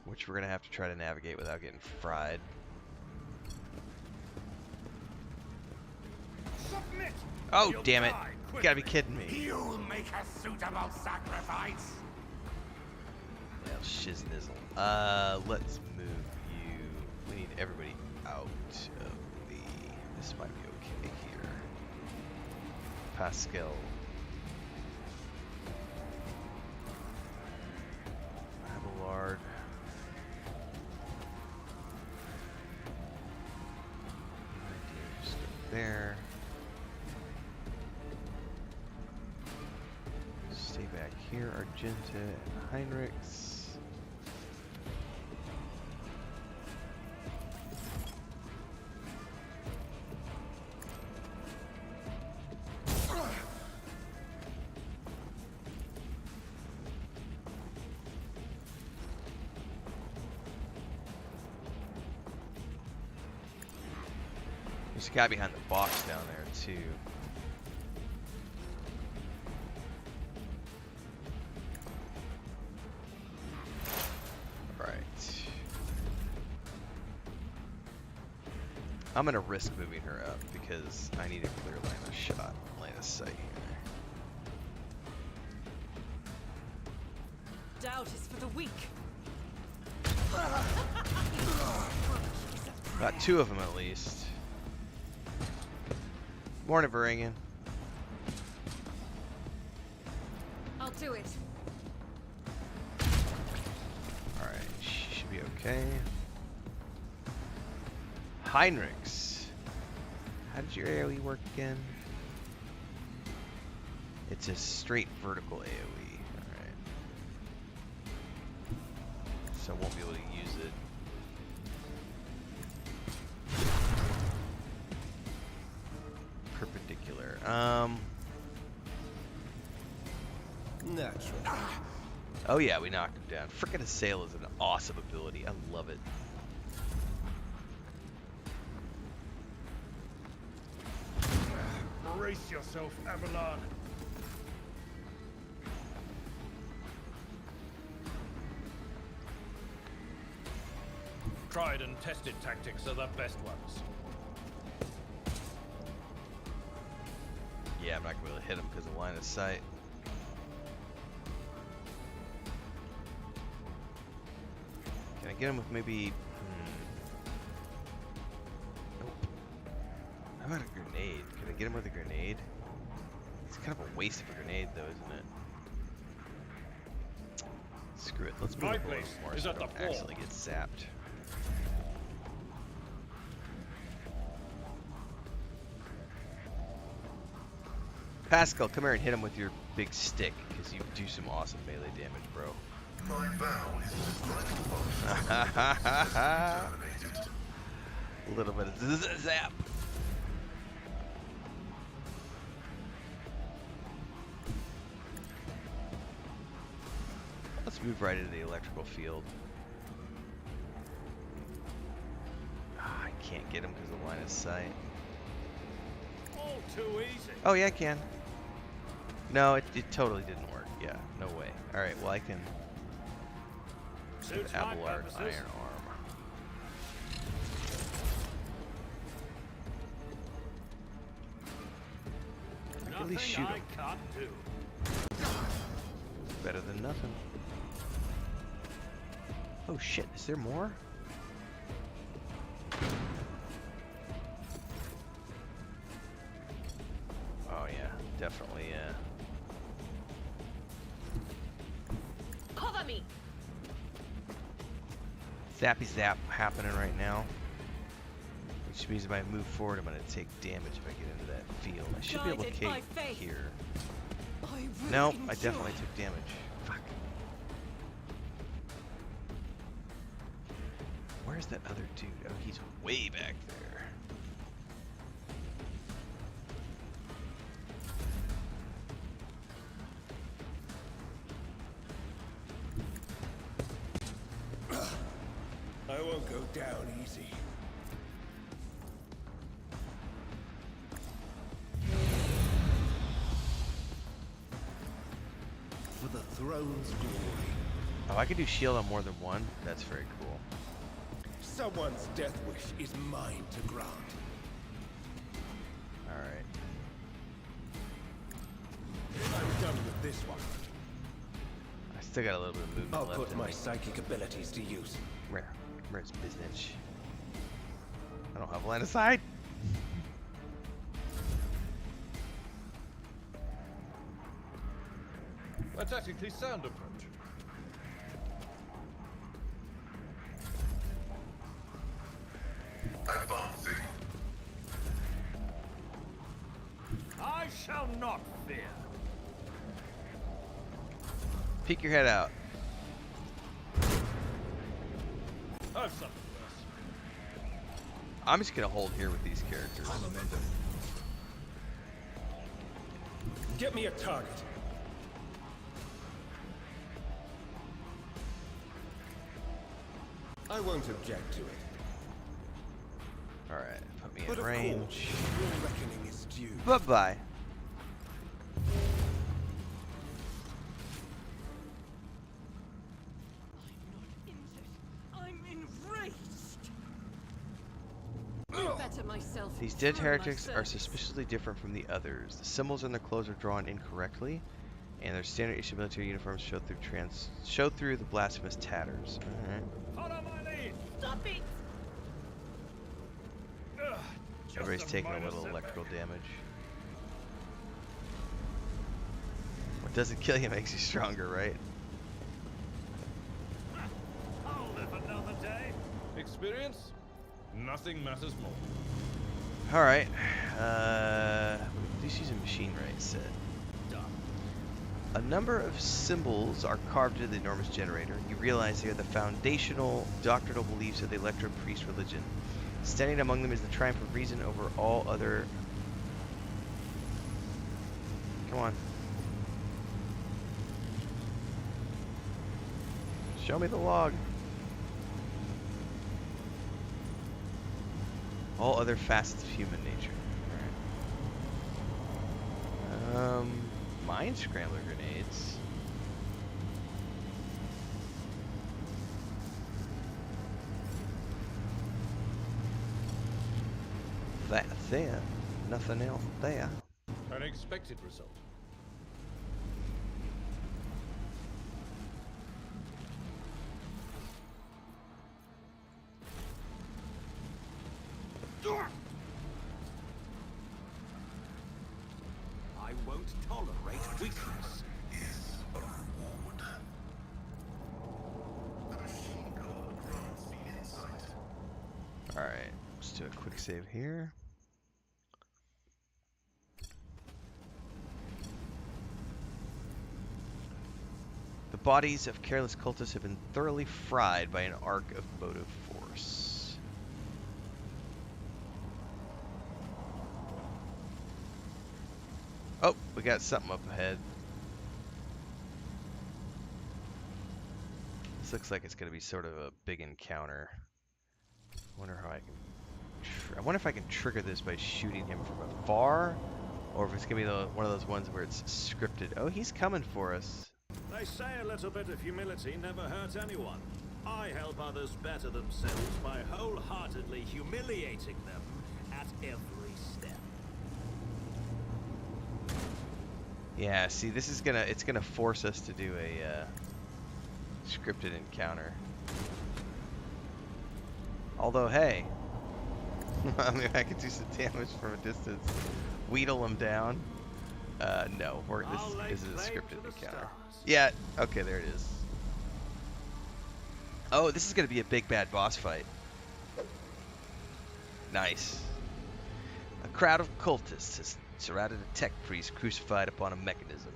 Which we're going to have to try to navigate without getting fried. Submit! Oh, You'll damn it. die You gotta be kidding me. You make a suitable sacrifice. Well, shiznizzle. Let's move you. We need everybody out of the... This might be okay here. Pascal. Abelard. Just go there. Stay back here, Argenta and Heinrichs. There's a guy behind the box down there too. I'm gonna risk moving her up because I need a clear line of sight here. Doubt is for the weak. Got two of them at least. Morning, Varangian. I'll do it. Alright, she should be okay. Heinrichs. How did your AoE work again? It's a straight vertical AoE. Alright. So I won't be able to use it. Perpendicular. Natural. Oh yeah, we knocked him down. Frickin' Assail is an awesome ability. I love it. Brace yourself, Abelard. Tried and tested tactics are the best ones. Yeah, I'm not gonna be able to hit him because of line of sight. Can I get him with maybe... Nope. How about a grenade? Can I get him with a grenade? It's kind of a waste of a grenade though, isn't it? Screw it, let's move My him a little place more is so I at the don't fort. accidentally get zapped. Pascal, come here and hit him with your big stick, because you do some awesome melee damage, bro. My vow is to strike terminated. A little bit of zap. Let's move right into the electrical field. I can't get him of sight. All too easy. Oh yeah, I can. No, it totally didn't work. Yeah, no way. All right, well I can. Suits my Abelard purposes. iron arm. I can at least shoot Nothing him. I can't do. Better than nothing. Oh shit, is there more? Oh yeah, definitely, yeah. Cover me. Zappy zap happening right now. Which means if I move forward, I'm gonna take damage if I get into that field. I should be able to Guided by cape faith. here. I will Nope, I endure. definitely took damage. Fuck. Where's that other dude? Oh, he's way back there. I won't go down easy. For the throne's glory. Oh, I can do shield on more than one? That's very cool. Someone's death wish is mine to grant. Alright. I'm done with this one. I still got a little bit of movement I'll left put in my me. psychic abilities to use. Where's business? I don't have line of sight. A tactically sound approach. I shall not fear. Peek your head out. I've something worse. I'm just gonna hold here with these characters. Get me a target. I won't object to it. Alright, put me But in of range. course, your reckoning is due. Bye-bye. I'm enraged. I better myself. These dead through my heretics are service. suspiciously different from the others. The symbols on their clothes are drawn incorrectly, and their standard issue military uniforms show through the blasphemous tatters. Alright. Follow my lead. Stop it. Ugh, just Everybody's taking a minor little setback. electrical damage. What doesn't kill you makes you stronger, right? I'll live another day. Experience? Nothing matters more. Alright. Let's use a machine right set. Done. A number of symbols are carved into the enormous generator. You realize they are the foundational doctrinal beliefs of the Electro Priest religion. Standing among them is the triumph of reason over all other... Come on. Show me the log. All other facets of human nature. Alright. Mine scrambler grenades. That there. Nothing else there. An expected result. I won't tolerate weakness. Alright, let's do a quick save here. The bodies of careless cultists have been thoroughly fried by an arc of motive force. Oh, we got something up ahead. This looks like it's going to be sort of a big encounter. Wonder how I can I wonder if I can trigger this by shooting him from afar, or if it's gonna be one of those ones where it's scripted. Oh, he's coming for us. They say a little bit of humility never hurt anyone. I help others better themselves by wholeheartedly humiliating them at every step. Yeah, see, this is it's gonna force us to do a scripted encounter. Although, hey, I mean, I could do some damage from a distance, wheedle him down. No, this is a scripted encounter. Yeah, okay, there it is. Oh, this is gonna be a big bad boss fight. Nice. A crowd of cultists has surrounded a tech priest crucified upon a mechanism.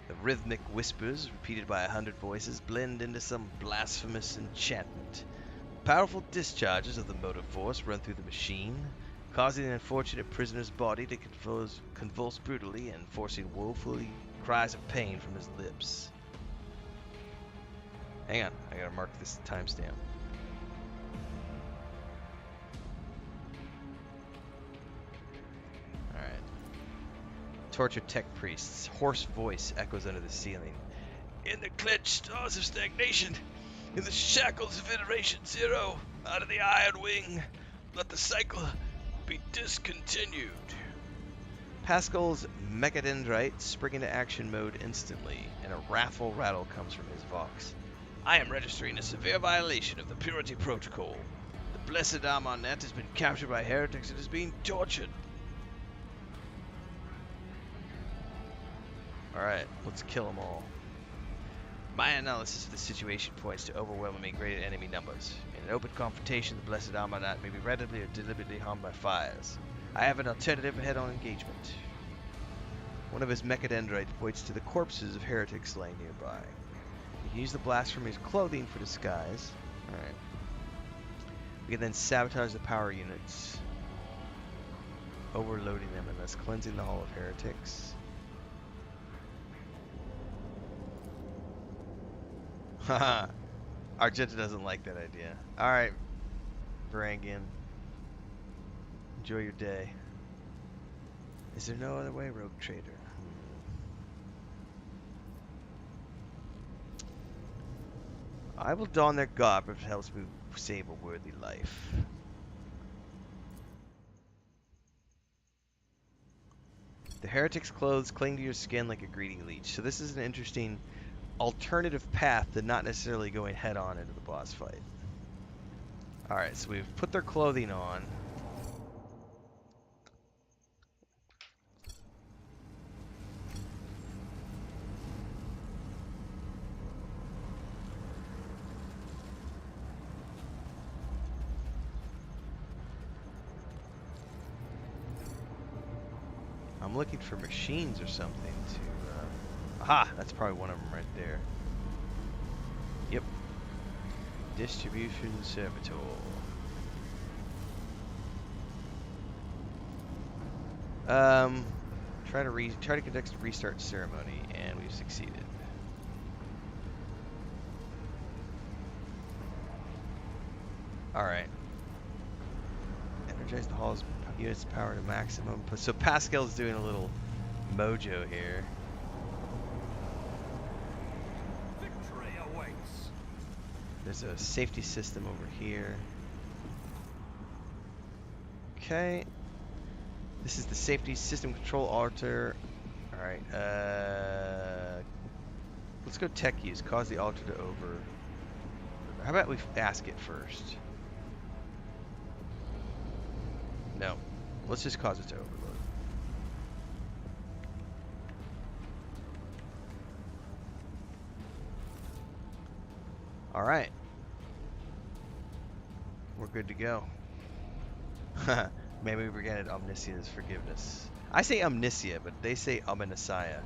The rhythmic whispers, repeated by 100 voices, blend into some blasphemous enchantment. Powerful discharges of the motive force run through the machine, causing the unfortunate prisoner's body to convulse brutally and forcing woefully cries of pain from his lips. Hang on, I gotta mark this timestamp. Alright. Tortured tech priest's hoarse voice echoes under the ceiling. In the clenched stars of stagnation, in the shackles of iteration zero, out of the iron wing, let the cycle be discontinued. Pascal's mechadendrite spring into action mode instantly, and a wrathful rattle comes from his vox. I am registering a severe violation of the Purity Protocol. The blessed Amarnet has been captured by heretics and is being tortured. Alright, let's kill them all. My analysis of the situation points to overwhelmingly greater enemy numbers. In an open confrontation, the blessed Amarnet may be randomly or deliberately harmed by fires. I have an alternative head-on engagement. One of his mechadendrites points to the corpses of heretics laying nearby. You can use the blast from his clothing for disguise. Alright. We can then sabotage the power units, overloading them and thus cleansing the Hall of Heretics. Haha. Argenta doesn't like that idea. Alright, Varangian. Enjoy your day. Is there no other way, Rogue Trader? I will don their garb if it helps me save a worthy life. The heretic's clothes cling to your skin like a greedy leech. So this is an interesting alternative path to not necessarily going head on into the boss fight. Alright, so we've put their clothing on. I'm looking for machines or something to... aha! That's probably one of them right there. Yep. Distribution Servitor. Try to conduct a restart ceremony, and we've succeeded. Alright. Energize the hall's unit's power to maximum. So Pascal's doing a little mojo here. Victory awaits. There's a safety system over here. Okay. This is the safety system control altar. Alright, let's go tech use. Cause the altar to over... How about we ask it first? No. Let's just cause it to overload. Alright. We're good to go. Maybe we're granted Omniscia's forgiveness. I say Omniscia, but they say Omniscia.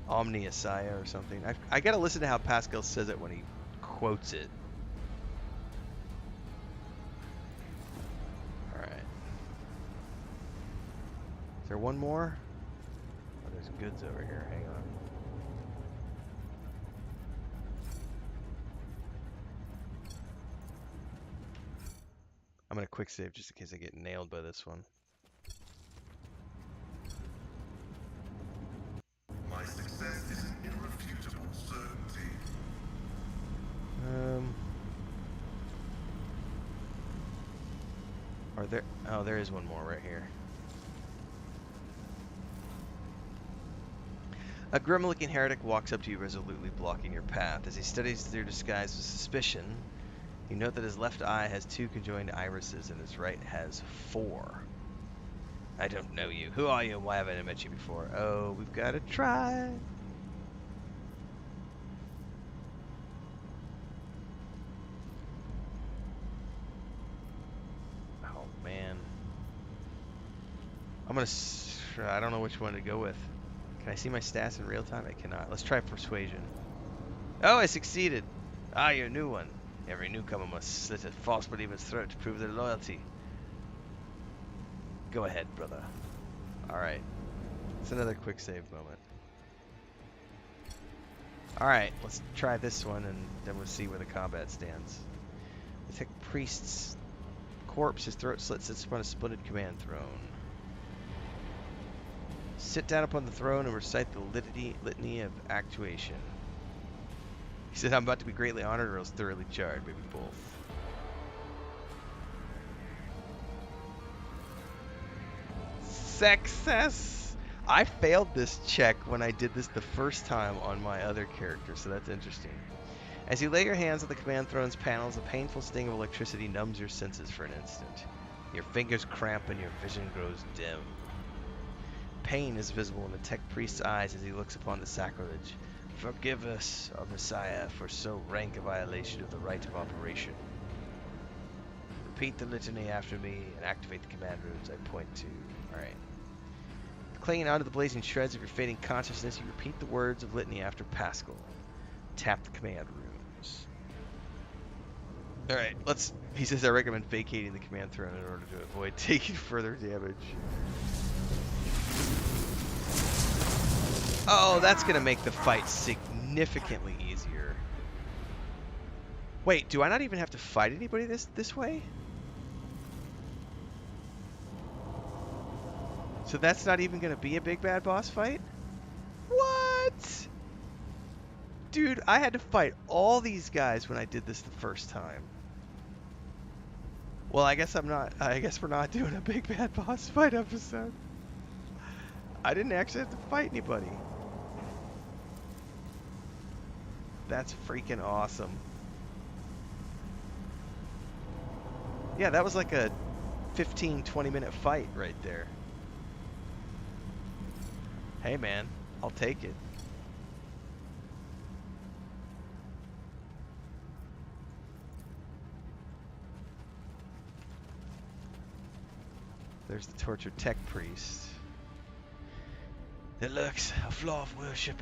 Omniscia or something. I gotta listen to how Pascal says it when he quotes it. Alright. Is there one more? Oh, there's goods over here. Hang on. I'm gonna quick save just in case I get nailed by this one. My success is an irrefutable certainty. Are there? Oh, there is one more right here. A grim-looking heretic walks up to you, resolutely blocking your path. As he studies your disguise with suspicion, you note that his left eye has 2 conjoined irises and his right has 4. I don't know you. Who are you and why haven't I met you before? Oh, we've got to try. Oh, man. I don't know which one to go with. Can I see my stats in real time? I cannot. Let's try persuasion. Oh, I succeeded. Ah, you're a new one. Every newcomer must slit a false believer's throat to prove their loyalty. Go ahead, brother. Alright. It's another quick save moment. Alright, let's try this one and then we'll see where the combat stands. The tech priest's corpse, his throat slit sits upon a splendid command throne. Sit down upon the throne and recite the litany of actuation. He said, I'm about to be greatly honored or else thoroughly charred, maybe both. Success! I failed this check when I did this the first time on my other character, so that's interesting. As you lay your hands on the command throne's panels, a painful sting of electricity numbs your senses for an instant. Your fingers cramp and your vision grows dim. Pain is visible in the tech priest's eyes as he looks upon the sacrilege. Forgive us, our Messiah, for so rank a violation of the right of operation. Repeat the litany after me and activate the command rooms I point to. Alright. Clinging onto the blazing shreds of your fading consciousness, you repeat the words of litany after Pascal. Tap the command rooms. Alright, he says I recommend vacating the command throne in order to avoid taking further damage. Oh, that's gonna make the fight significantly easier. Wait, do I not even have to fight anybody this way? So that's not even gonna be a big bad boss fight? What? Dude, I had to fight all these guys when I did this the first time. Well, I guess we're not doing a big bad boss fight episode. I didn't actually have to fight anybody. That's freaking awesome. Yeah, that was like a 15-20 minute fight right there. Hey man, I'll take it. There's the tortured tech priest. There lurks a flaw of worship.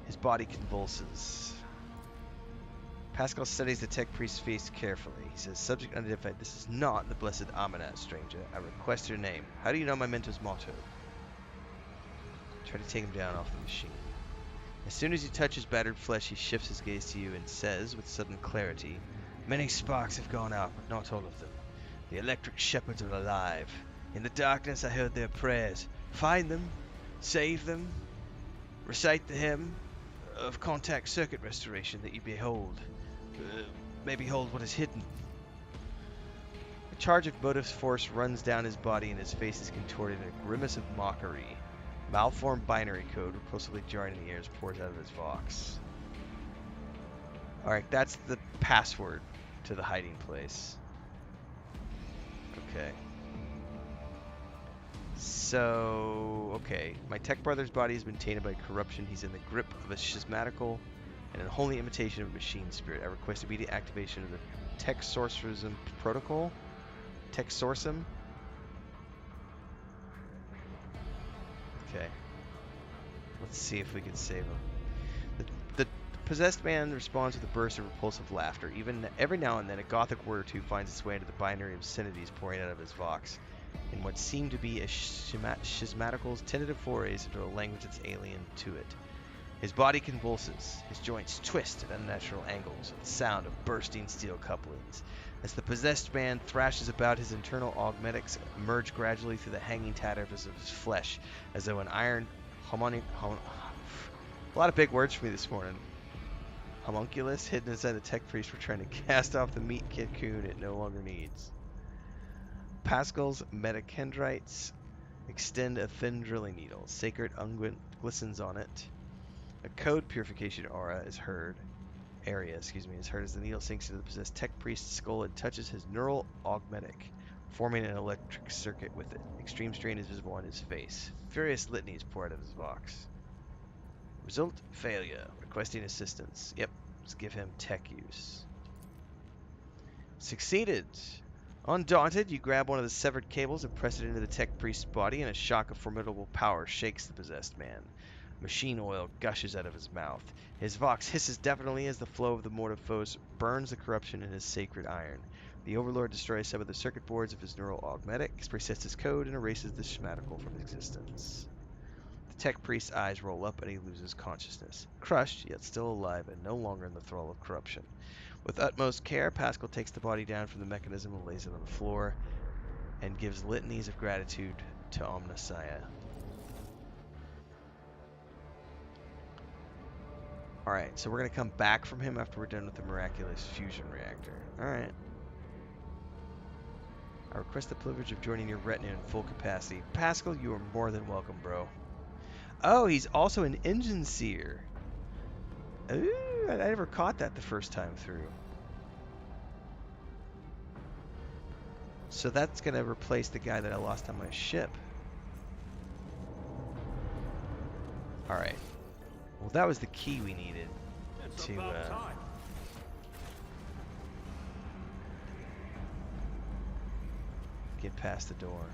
His body convulses. Pascal studies the tech priest's face carefully. He says, subject unidentified, this is not the blessed Amanat, stranger. I request your name. How do you know my mentor's motto? Try to take him down off the machine. As soon as you touch his battered flesh, he shifts his gaze to you and says, with sudden clarity, many sparks have gone out, but not all of them. The electric shepherds are alive. In the darkness I heard their prayers. Find them, save them, recite the hymn of contact circuit restoration that you may behold what is hidden. A charge of motive force runs down his body and his face is contorted in a grimace of mockery. Malformed binary code, repulsively jarring in the ears, pours out of his vox. Alright, that's the password to the hiding place. Okay. So, okay. My tech brother's body has been tainted by corruption. He's in the grip of a schismatical and an unholy imitation of a machine spirit. I request immediate activation of the tech sorcerism protocol. Tech sourcem. Okay. Let's see if we can save him. The possessed man responds with a burst of repulsive laughter. Even every now and then, a gothic word or two finds its way into the binary obscenities pouring out of his vox, in what seemed to be a schismatical's tentative forays into a language that's alien to it. His body convulses, his joints twist at unnatural angles with the sound of bursting steel couplings. As the possessed man thrashes about, his internal augmetics emerge gradually through the hanging tatters of his flesh, as though an iron a lot of big words for me this morning. Homunculus hidden inside the tech priest were trying to cast off the meat cocoon it no longer needs. Pascal's metachondrites extend a thin drilling needle. Sacred unguent glistens on it. A code purification area is heard as the needle sinks into the possessed tech priest's skull and touches his neural augmetic, forming an electric circuit with it. Extreme strain is visible on his face. Furious litanies pour out of his box. Result, failure. Requesting assistance. Yep, let's give him tech use. Succeeded. Undaunted, you grab one of the severed cables and press it into the tech priest's body, and a shock of formidable power shakes the possessed man. Machine oil gushes out of his mouth. His vox hisses deafeningly as the flow of the mortifos burns the corruption in his sacred iron. The Overlord destroys some of the circuit boards of his neural augmetics, resets his code, and erases the schematical from existence. The tech priest's eyes roll up and he loses consciousness. Crushed, yet still alive and no longer in the thrall of corruption. With utmost care, Pascal takes the body down from the mechanism and lays it on the floor, and gives litanies of gratitude to Omnissiah. Alright, so we're going to come back from him after we're done with the miraculous fusion reactor. Alright. I request the privilege of joining your retinue in full capacity. Pascal, you are more than welcome, bro. Oh, he's also an engine seer. Ooh, I never caught that the first time through. So that's going to replace the guy that I lost on my ship. Alright. Well, that was the key we needed to get past the door.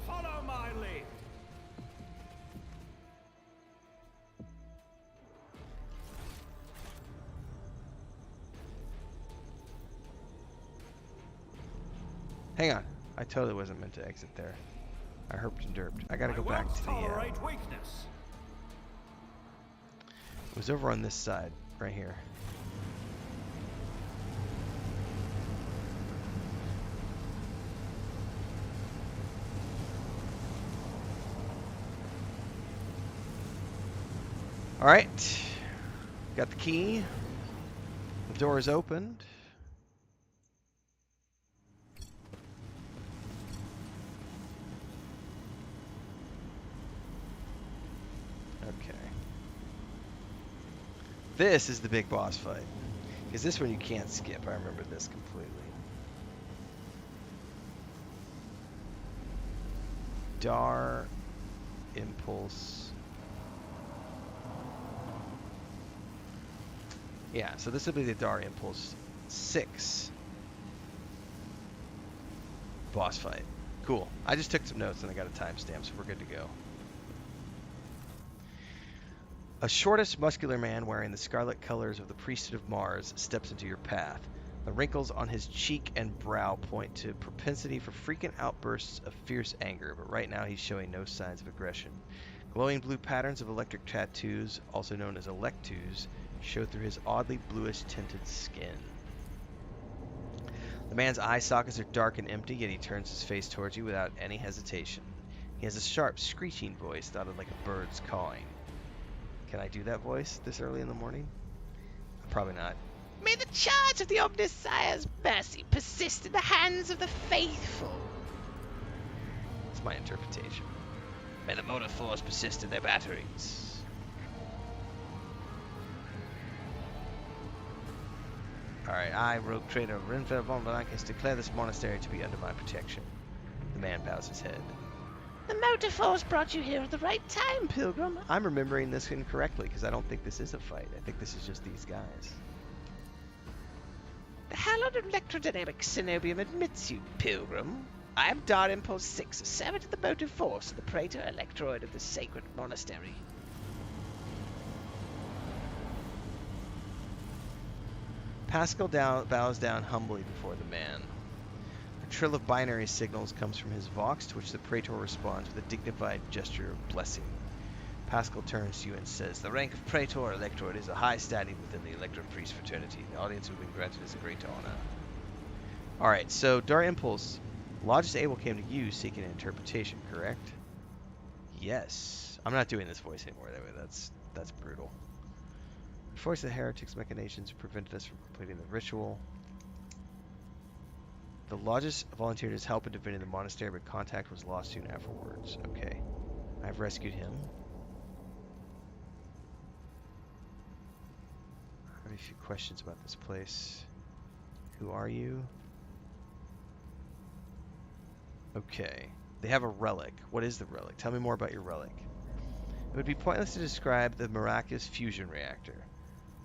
Follow my lead. Hang on. I totally wasn't meant to exit there. I herped and derped. I gotta go back to the... weakness. It was over on this side, right here. Alright. Got the key. The door is opened. Okay. This is the big boss fight. Because this one you can't skip. I remember this completely. Dar Impulse. Yeah, so this will be the Dar Impulse 6 boss fight. Cool. I just took some notes and I got a timestamp, so we're good to go. A shortish, muscular man wearing the scarlet colors of the priesthood of Mars steps into your path. The wrinkles on his cheek and brow point to propensity for frequent outbursts of fierce anger, but right now he's showing no signs of aggression. Glowing blue patterns of electric tattoos, also known as electus, show through his oddly bluish tinted skin. The man's eye sockets are dark and empty, yet he turns his face towards you without any hesitation. He has a sharp, screeching voice, dotted like a bird's cawing. Can I do that voice this early in the morning? Probably not. May the charge of the Omnissiah's mercy persist in the hands of the faithful. That's my interpretation. May the motor force persist in their batteries. Alright, I, Rogue Trader Renfail von Blancas, declare this monastery to be under my protection. The man bows his head. The motor force brought you here at the right time, Pilgrim. I'm remembering this incorrectly, because I don't think this is a fight. I think this is just these guys. The hallowed electrodynamic Cenobium admits you, Pilgrim. I am Dar Impulse 6, a servant of the motive force and the praetor electroid of the sacred monastery. Pascal bows down humbly before the man. A trill of binary signals comes from his vox, to which the Praetor responds with a dignified gesture of blessing. Pascal turns to you and says, "The rank of Praetor Electroid is a high standing within the Electron Priest fraternity. The audience we've been granted is a great honor." Alright, so Dar Impulse, Logis Abel came to you seeking an interpretation, correct? Yes. I'm not doing this voice anymore, that way that's brutal. The voice of the heretics' machinations prevented us from completing the ritual. The Logis volunteered his help in defending the monastery, but contact was lost soon afterwards. Okay. I've rescued him. I have a few questions about this place. Who are you? Okay. They have a relic. What is the relic? Tell me more about your relic. It would be pointless to describe the miraculous fusion reactor.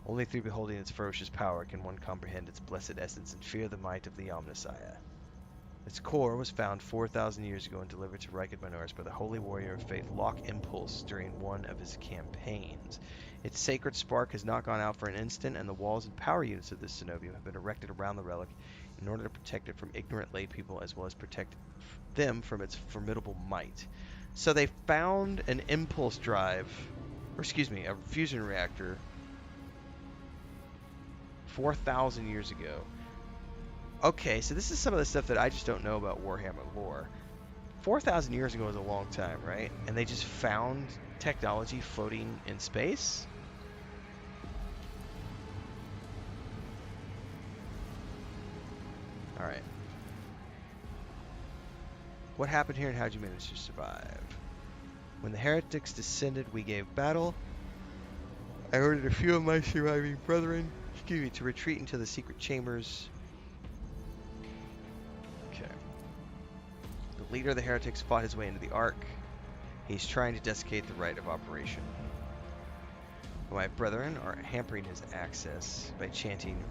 Only through beholding its ferocious power can one comprehend its blessed essence and fear the might of the Omnissiah. Its core was found 4,000 years ago and delivered to Rykid Minoris by the holy warrior of faith Lock Impulse during one of his campaigns. Its sacred spark has not gone out for an instant, and the walls and power units of this Cenobium have been erected around the relic in order to protect it from ignorant lay people, as well as protect them from its formidable might. So they found an impulse drive, or excuse me, a fusion reactor 4,000 years ago. Okay, so this is some of the stuff that I just don't know about Warhammer lore. 4,000 years ago is a long time, right? And they just found technology floating in space? Alright. What happened here and how did you manage to survive? When the heretics descended, we gave battle. I ordered a few of my surviving brethren, to retreat into the secret chambers. Okay. The leader of the heretics fought his way into the Ark. He's trying to desiccate the right of operation. My brethren are hampering his access by chanting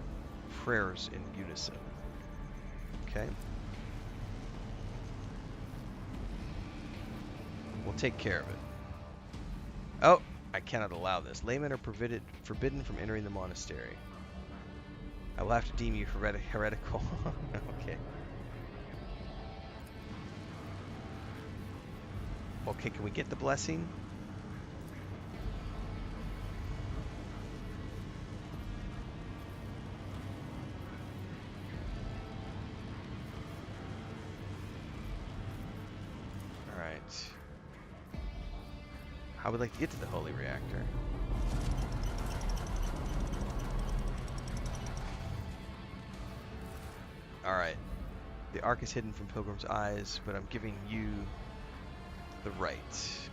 prayers in unison. Okay. We'll take care of it. Oh, I cannot allow this. Laymen are forbidden from entering the monastery. I will have to deem you heretical. Okay. Okay, can we get the blessing? Alright. I would like to get to the holy reactor. Alright. The Ark is hidden from Pilgrim's eyes, but I'm giving you the right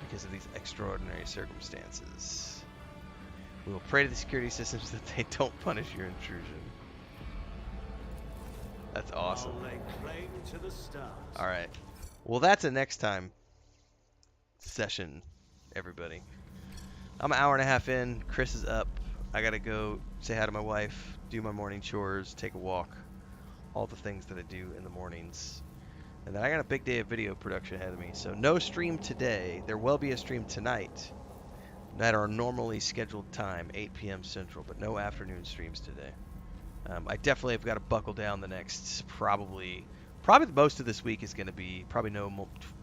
because of these extraordinary circumstances. We will pray to the security systems that they don't punish your intrusion. That's awesome. I'll lay claim to the stars. Alright. Well, that's a next time session, everybody. I'm an hour and a half in. Chris is up. I gotta go say hi to my wife, do my morning chores, take a walk. All the things that I do in the mornings. And then I got a big day of video production ahead of me. So no stream today. There will be a stream tonight at our normally scheduled time, 8 p.m. Central, but no afternoon streams today. I definitely have got to buckle down the next probably most of this week is going to be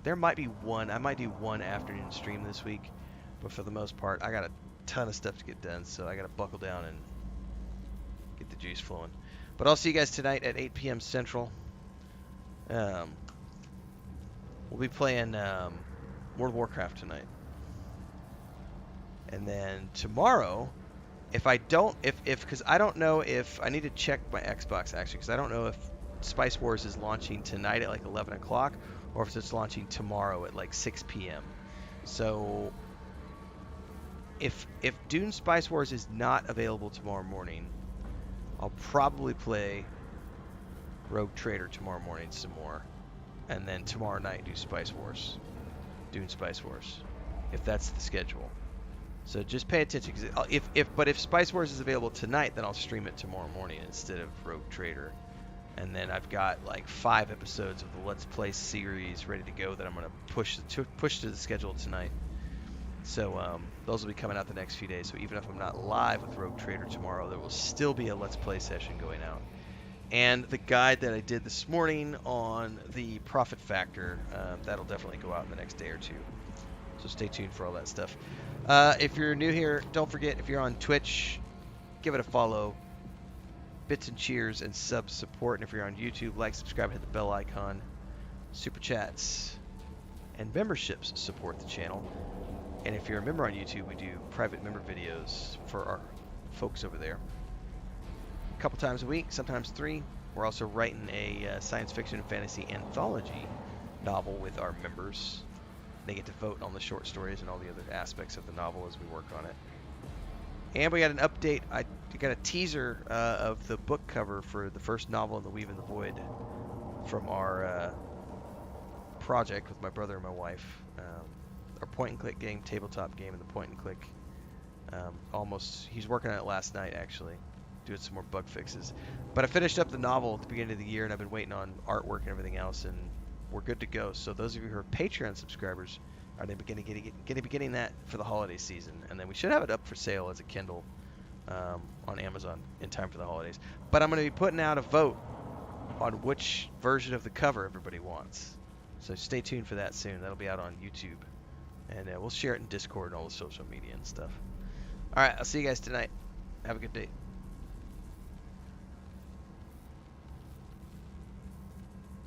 there might be one. I might do one afternoon stream this week, but for the most part, I got a ton of stuff to get done, so I got to buckle down and get the juice flowing. But I'll see you guys tonight at 8 p.m. Central. We'll be playing World of Warcraft tonight. And then tomorrow, because I don't know if, I need to check my Xbox actually, because I don't know if Spice Wars is launching tonight at like 11 o'clock, or if it's launching tomorrow at like 6 p.m. So, if Dune Spice Wars is not available tomorrow morning, I'll probably play Rogue Trader tomorrow morning some more, and then tomorrow night do Spice Wars, Dune Spice Wars, if that's the schedule. So just pay attention, because if Spice Wars is available tonight, then I'll stream it tomorrow morning instead of Rogue Trader, and then I've got like 5 episodes of the Let's Play series ready to go that I'm gonna push to the schedule tonight. So those will be coming out the next few days. So even if I'm not live with Rogue Trader tomorrow, there will still be a Let's Play session going out. And the guide that I did this morning on the profit factor, that'll definitely go out in the next day or two. So stay tuned for all that stuff. If you're new here, don't forget, if you're on Twitch, give it a follow. Bits and cheers and sub support. And if you're on YouTube, like, subscribe, hit the bell icon. Super chats and memberships support the channel. And if you're a member on YouTube, we do private member videos for our folks over there. A couple times a week, sometimes 3. We're also writing a science fiction and fantasy anthology novel with our members. They get to vote on the short stories and all the other aspects of the novel as we work on it. And we got an update. I got a teaser of the book cover for the first novel in the Weave in the Void from our project with my brother and my wife. Our point-and-click game, tabletop game, and the point-and-click. He's working on it last night, actually, doing some more bug fixes. But I finished up the novel at the beginning of the year, and I've been waiting on artwork and everything else, and we're good to go. So those of you who are Patreon subscribers are going to be getting that for the holiday season, and then we should have it up for sale as a Kindle on Amazon in time for the holidays. But I'm going to be putting out a vote on which version of the cover everybody wants. So stay tuned for that soon. That'll be out on YouTube. And we'll share it in Discord and all the social media and stuff. All right, I'll see you guys tonight. Have a good day.